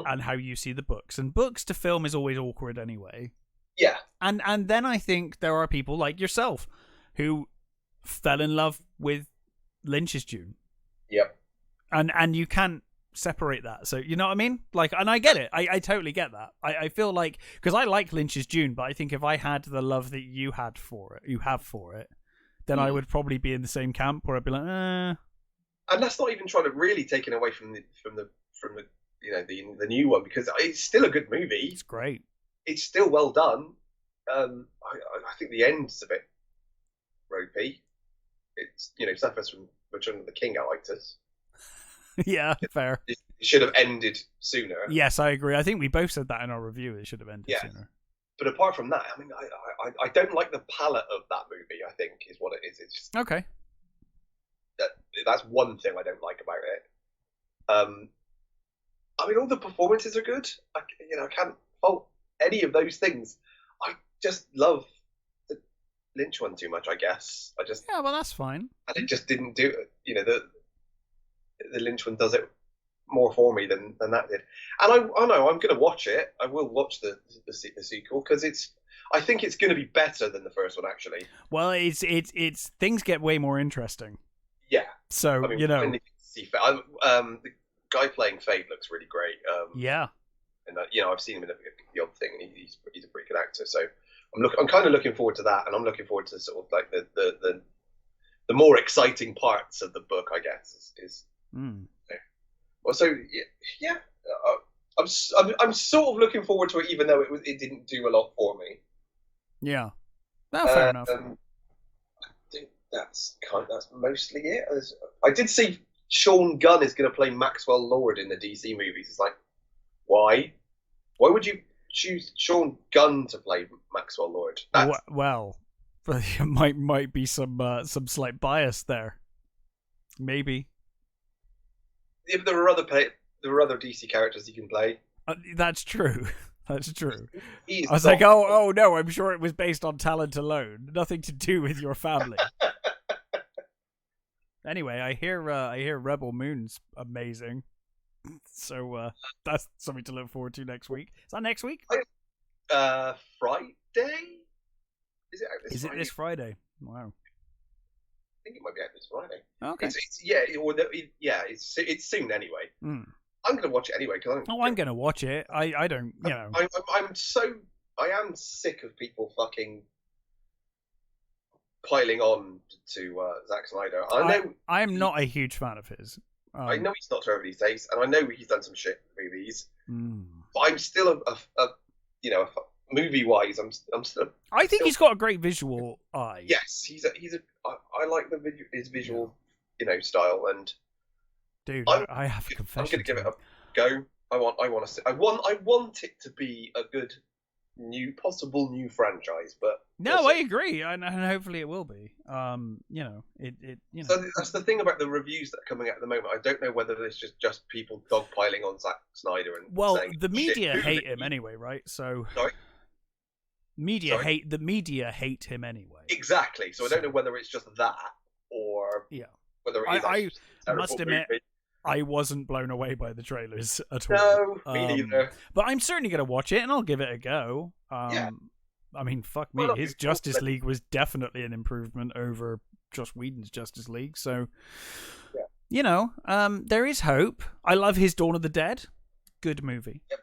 and how you see the books. And books to film is always awkward anyway. Yeah. And then I think there are people like yourself who fell in love with Lynch's June. Yep. And you can't separate that. So, you know what I mean? Like, and I get it. I totally get that. I feel like, because I like Lynch's June, but I think if I had the love that you have for it, then I would probably be in the same camp where I'd be like, And that's not even trying to really take it away from the the new one, because it's still a good movie. It's great. It's still well done. I think the end's a bit ropey. it's suffers from Return of the King itis. Yeah, fair. It should have ended sooner. Yes, I agree. I think we both said that in our review. It should have ended sooner. But apart from that, I mean, I don't like the palette of that movie. I think is what it is. It's just, okay. That's one thing I don't like about it. I mean, all the performances are good. I can't fault any of those things. I just love the Lynch one too much, I guess. Well, that's fine. And it just didn't do it. The Lynch one does it more for me than that did. And I know I'm going to watch it. I will watch the sequel because I think it's going to be better than the first one, actually. Well, it's things get way more interesting. Yeah. So, I mean, the guy playing Fade looks really great. Yeah. And I've seen him in the odd thing, and he's a pretty good actor. So I'm kind of looking forward to that, and I'm looking forward to sort of like the more exciting parts of the book, I guess. Well, so yeah, I'm sort of looking forward to it, even though it didn't do a lot for me. Yeah. No, fair enough. I think that's mostly it. I did see Sean Gunn is going to play Maxwell Lord in the DC movies. It's like, why? Why would you choose Sean Gunn to play Maxwell Lord? Well, there might be some slight bias there. Maybe. Yeah, but there are other DC characters you can play. That's true. That's true. I was like, oh no, I'm sure it was based on talent alone, nothing to do with your family. Anyway, I hear Rebel Moon's amazing, so that's something to look forward to next week. Is that next week? Friday? Is it out this Friday? Is it this Friday? Wow. I think it might be out this Friday. Okay. It's soon anyway. Mm. I'm going to watch it anyway because I'm going to watch it. I don't, I am sick of people fucking piling on to Zack Snyder. I'm not a huge fan of his. I know he's not terribly taste, and I know he's done some shit movies. But I'm still movie-wise, I'm still. I think he's got a great visual eye. Yes, I like his visual, style, and dude, I have a confession. I'm going to give it a go. I want it to be a good possible new franchise, but no, I agree, and hopefully it will be. So that's the thing about the reviews that are coming out at the moment. I don't know whether it's just people dogpiling on Zack Snyder and saying, the media hate him anyway, right? So sorry? The media hate him anyway. Exactly. So I don't know whether it's just that or whether it is. I must admit, I wasn't blown away by the trailers at all. No, me neither. But I'm certainly going to watch it, and I'll give it a go. I mean, fuck me. His Justice League was definitely an improvement over Joss Whedon's Justice League. So, there is hope. I love his Dawn of the Dead. Good movie. Yep.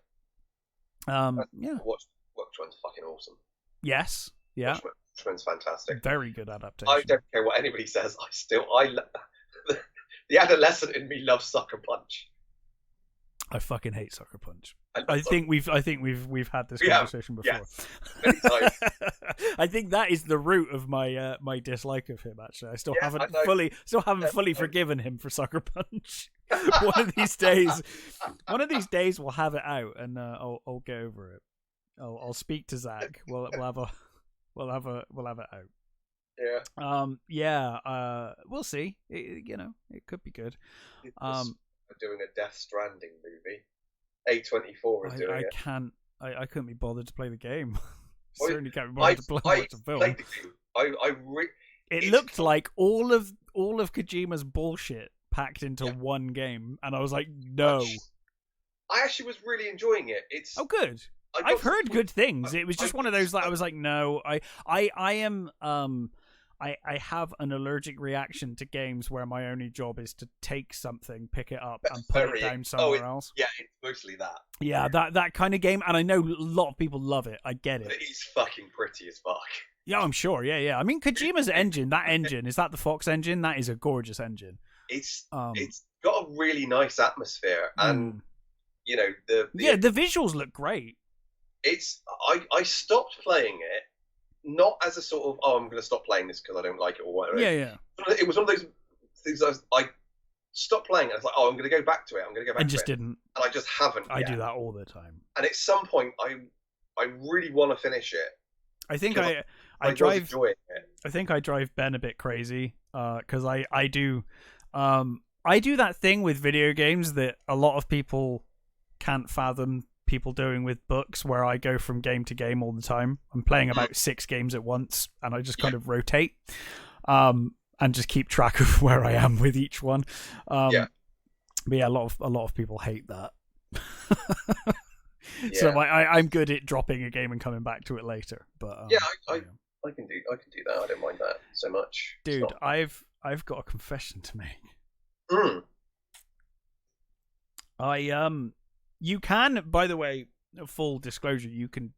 Watchmen's fucking awesome. Yes. Yeah. Watchmen's fantastic. Very good adaptation. I don't care what anybody says. The adolescent in me loves Sucker Punch. I fucking hate Sucker Punch. I think we've had this conversation before. Yes. Many times. I think that is the root of my my dislike of him. Actually, I still haven't fully forgiven him for Sucker Punch. One of these days we'll have it out, and I'll get over it. I'll speak to Zach. We'll have it out. Yeah. We'll see. It could be good. Doing a Death Stranding movie. A24 is doing it. I couldn't be bothered to play the game. Certainly can't be bothered to watch the film. Played the game. It looked like all of Kojima's bullshit packed into one game, and I was like, no. I actually was really enjoying it. Good. I've heard good things. It was just one of those that I was like, no. I have an allergic reaction to games where my only job is to take something, pick it up, and put it down somewhere else. Yeah, it's mostly that. Yeah, that kind of game, and I know a lot of people love it. I get it. But he's fucking pretty as fuck. Yeah, I'm sure. Yeah. I mean, Kojima's engine, is that the Fox engine? That is a gorgeous engine. It's got a really nice atmosphere, and the visuals look great. I stopped playing it not as a sort of, oh, I'm going to stop playing this because I don't like it or whatever. Yeah. It was one of those things I stopped playing and I was like, oh, I'm going to go back to it. And just didn't. And I just haven't. I do that all the time. And at some point, I really want to finish it. I think I drive Ben a bit crazy because I do that thing with video games that a lot of people can't fathom people doing with books, where I go from game to game all the time. I'm playing about 6 games at once, and I just kind of rotate and just keep track of where I am with each one. But yeah, a lot of people hate that. So I'm good at dropping a game and coming back to it later. But I can do that. I don't mind that so much, dude. I've got a confession to make. You can, by the way, full disclosure, you can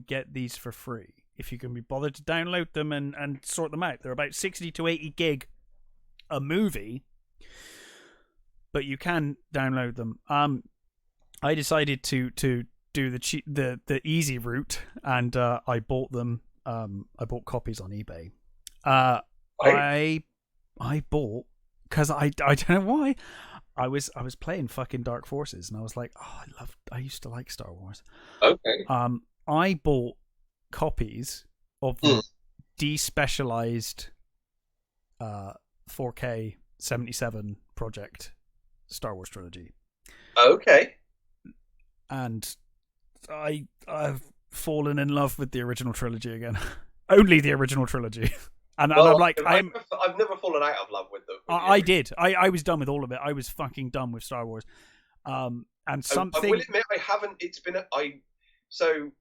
get these for free if you can be bothered to download them and sort them out. They're about 60 to 80 gig a movie, but you can download them. I decided to do the easy route, and I bought them. I bought copies on eBay. I bought, because I don't know why. I was playing fucking Dark Forces, and I was like, oh, I used to like Star Wars. Okay. I bought copies of the despecialized 4K 77 project Star Wars trilogy. Okay. And I've fallen in love with the original trilogy again. Only the original trilogy. And I'm like, I've never fallen out of love with them. I did. I was done with all of it. I was fucking done with Star Wars. And something. I will admit, I haven't. It's been so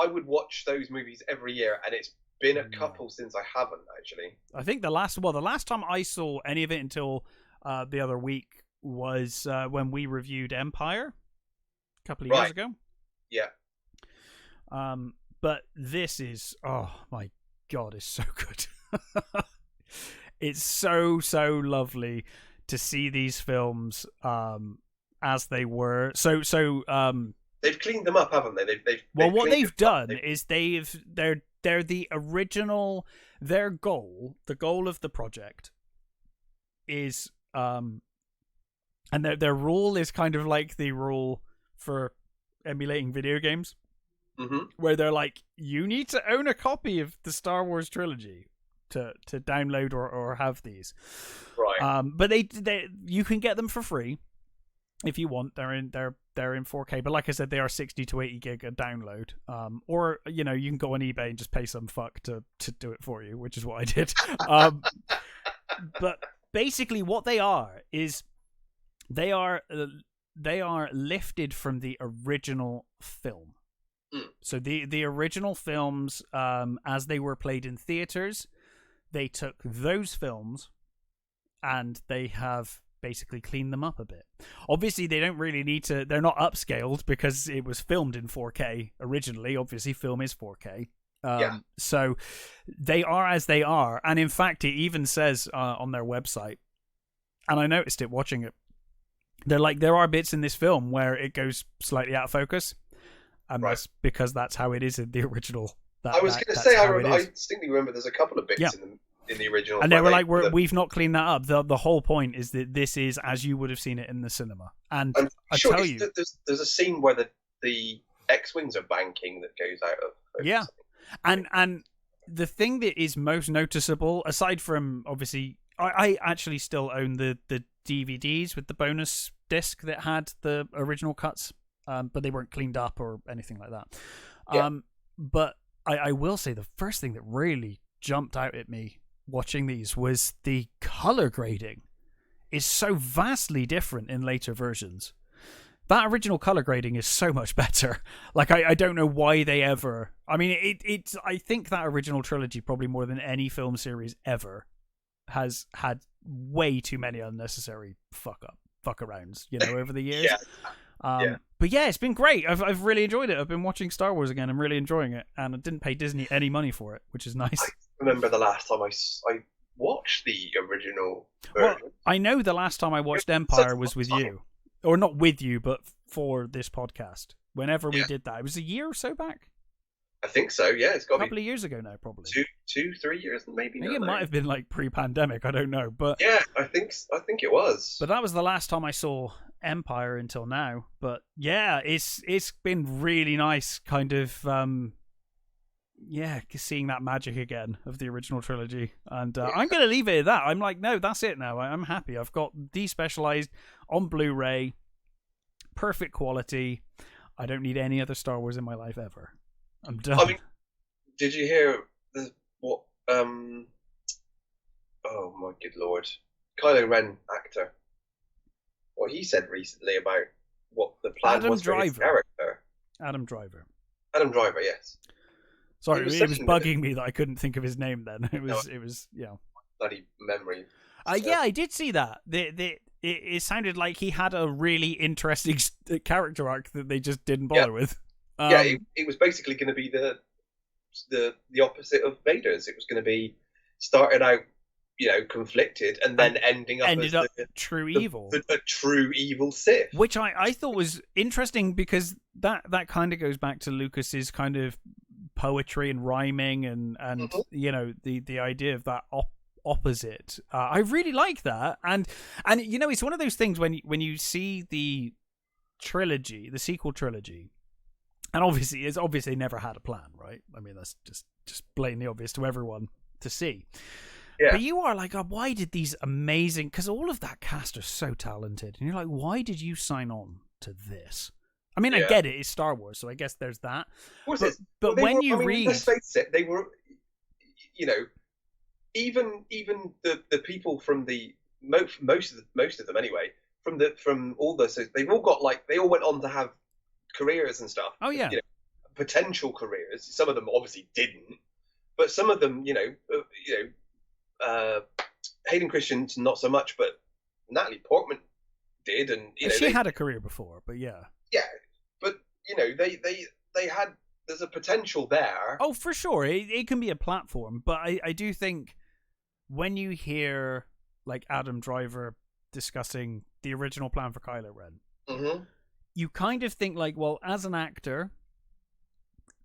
I would watch those movies every year, and it's been a couple since I haven't actually. I think the last time I saw any of it until the other week was when we reviewed Empire a couple of years ago. Yeah. But this is, oh my god, it's so good. It's so lovely to see these films as they were. So they've cleaned them up, haven't they? What they've done is they're the original. Their goal, the goal of the project, is and their rule is kind of like the rule for emulating video games, where they're like, you need to own a copy of the Star Wars trilogy to download or have these, right? But they you can get them for free if you want. They're in 4K, but like I said, they are 60 to 80 gig a download. Or you can go on eBay and just pay some fuck to do it for you, which is what I did. But basically, what they are is they are lifted from the original film. So the original films, as they were played in theaters, they took those films and they have basically cleaned them up a bit. Obviously, they don't really need to. They're not upscaled because it was filmed in 4K originally. Obviously, film is 4K. So they are as they are. And in fact, it even says on their website, and I noticed it watching it, they're like, there are bits in this film where it goes slightly out of focus. And that's because that's how it is in the original. I was going to say, I distinctly remember there's a couple of bits in the original. And they were like, we've not cleaned that up. The whole point is that this is as you would have seen it in the cinema. And I tell you, there's a scene where the X-Wings are banking that goes out of focus. Yeah. And the thing that is most noticeable, aside from, obviously, I actually still own the DVDs with the bonus disc that had the original cuts, but they weren't cleaned up or anything like that. But I will say the first thing that really jumped out at me watching these was the color grading is so vastly different in later versions. That original color grading is so much better. Like, I don't know why they ever... I mean, it's. I think that original trilogy, probably more than any film series ever, has had way too many unnecessary fuck arounds, over the years. But yeah, it's been great. I've really enjoyed it. I've been watching Star Wars again. I'm really enjoying it, and I didn't pay Disney any money for it, which is nice. I remember the last time I watched the original version. Well, I know the last time I watched Empire was with you, or not with you, but for this podcast. Whenever we did that, it was a year or so back. I think so. Yeah, it's got A to couple be of years ago now, probably. 3 years, maybe. I think it might have been like pre-pandemic. I don't know, but yeah, I think it was. But that was the last time I saw Empire until now. But yeah, it's been really nice, kind of seeing that magic again of the original trilogy. And I'm gonna leave it at that. I'm like, no, that's it now. I'm happy. I've got Despecialized on Blu-ray, perfect quality. I don't need any other Star Wars in my life ever. I'm done. I mean, did you hear what? Oh my good lord, Kylo Ren actor. What he said recently about what the plan was for his character. Adam Driver. Adam Driver, yes. Sorry, it was bugging me that I couldn't think of his name. Then it was bloody memory. Yeah, I did see that. It sounded like he had a really interesting character arc that they just didn't bother with. It was basically going to be the opposite of Vader's. It was going to be started out, conflicted, and then ended up true evil, the true evil Sith, which I thought was interesting because that kind of goes back to Lucas's kind of poetry and rhyming and the idea of that opposite. I really like that, and it's one of those things when you see the trilogy, the sequel trilogy. And obviously, it's obviously never had a plan, right? I mean, that's just blatantly obvious to everyone to see. Yeah. But you are like, why did these amazing... Because all of that cast are so talented. And you're like, why did you sign on to this? I mean, I get it. It's Star Wars, so I guess there's that. But when you read... Let's face it, they were... even the people from the... Most of them, anyway, from all the... So they've all got, they all went on to have careers and stuff. Oh yeah, potential careers. Some of them obviously didn't, but some of them, Hayden Christensen not so much, but Natalie Portman did, and she had a career before, but yeah, but they had. There's a potential there. Oh, for sure, it can be a platform, but I do think when you hear like Adam Driver discussing the original plan for Kylo Ren. Mm-hmm. You kind of think like, well, as an actor,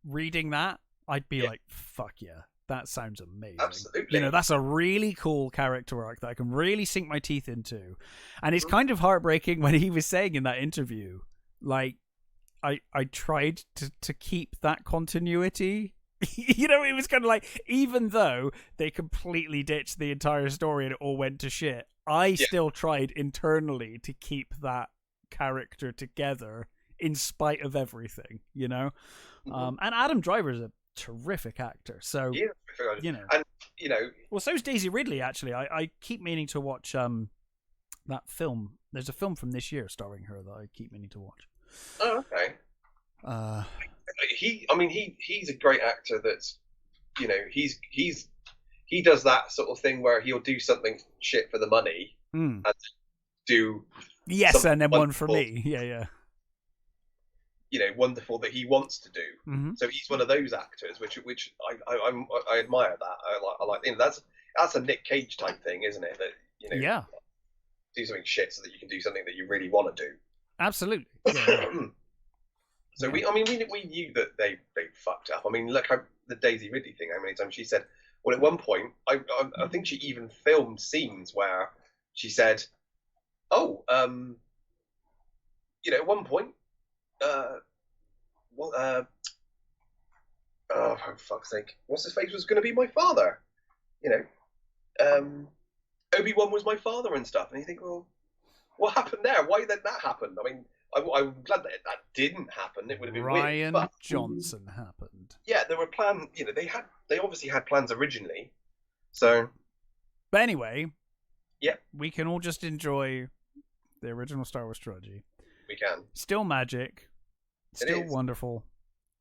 reading that, I'd be like, fuck yeah, that sounds amazing. Absolutely. That's a really cool character arc that I can really sink my teeth into. And it's kind of heartbreaking when he was saying in that interview, like, I tried to keep that continuity. It was kind of like, even though they completely ditched the entire story and it all went to shit, I still tried internally to keep that character together in spite of everything, and Adam Driver is a terrific actor, so and well, so is Daisy Ridley. Actually, I keep meaning to watch that film. There's a film from this year starring her that I keep meaning to watch. Oh, okay. He's a great actor. That's he does that sort of thing where he'll do something shit for the money and do and then one for me. Yeah. Wonderful that he wants to do. Mm-hmm. So he's one of those actors, which I admire that. I like. That's a Nick Cage type thing, isn't it? That do something shit so that you can do something that you really want to do. Absolutely. So we knew that they fucked up. I mean, look how the Daisy Ridley thing. How many times she said? Well, at one point, I think she even filmed scenes where she said, "Oh, at one point, oh, for fuck's sake, what's his face was going to be my father, Obi-Wan was my father and stuff." And you think, well, what happened there? Why did that happen? I mean, I'm glad that didn't happen. It would have been Ryan weird, Johnson happened. Yeah, there were plans. They obviously had plans originally. So, but anyway, we can all just enjoy the original Star Wars trilogy. We can. Still magic. Still wonderful.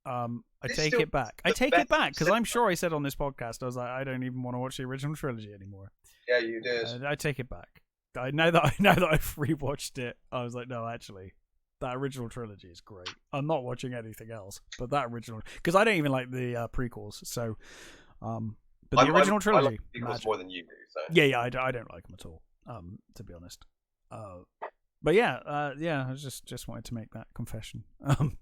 I take it back because I'm sure I said on this podcast I was like, I don't even want to watch the original trilogy anymore. Yeah, you did. I take it back. Now that I've rewatched it, I was like, no, actually, that original trilogy is great. I'm not watching anything else, but that original, because I don't even like the prequels. So, but the original trilogy, I like prequels more than you do. So yeah, I don't like them at all. To be honest. But I just wanted to make that confession. No,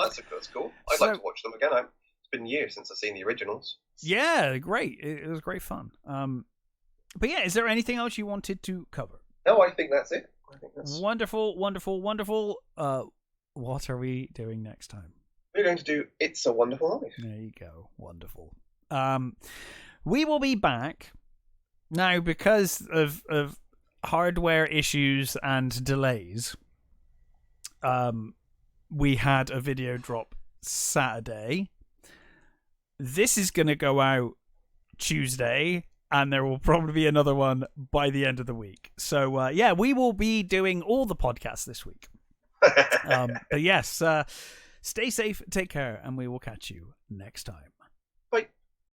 that's cool. I'd like to watch them again. been years since I've seen the originals. Yeah, great. It was great fun. But yeah, is there anything else you wanted to cover? No, I think that's it. I think that's wonderful. What are we doing next time? We're going to do It's a Wonderful Life. There you go. Wonderful. We will be back now because of hardware issues and delays. We had a video drop Saturday. This is going to go out Tuesday, and there will probably be another one by the end of the week. So, yeah, we will be doing all the podcasts this week. But yes, stay safe, take care, and we will catch you next time.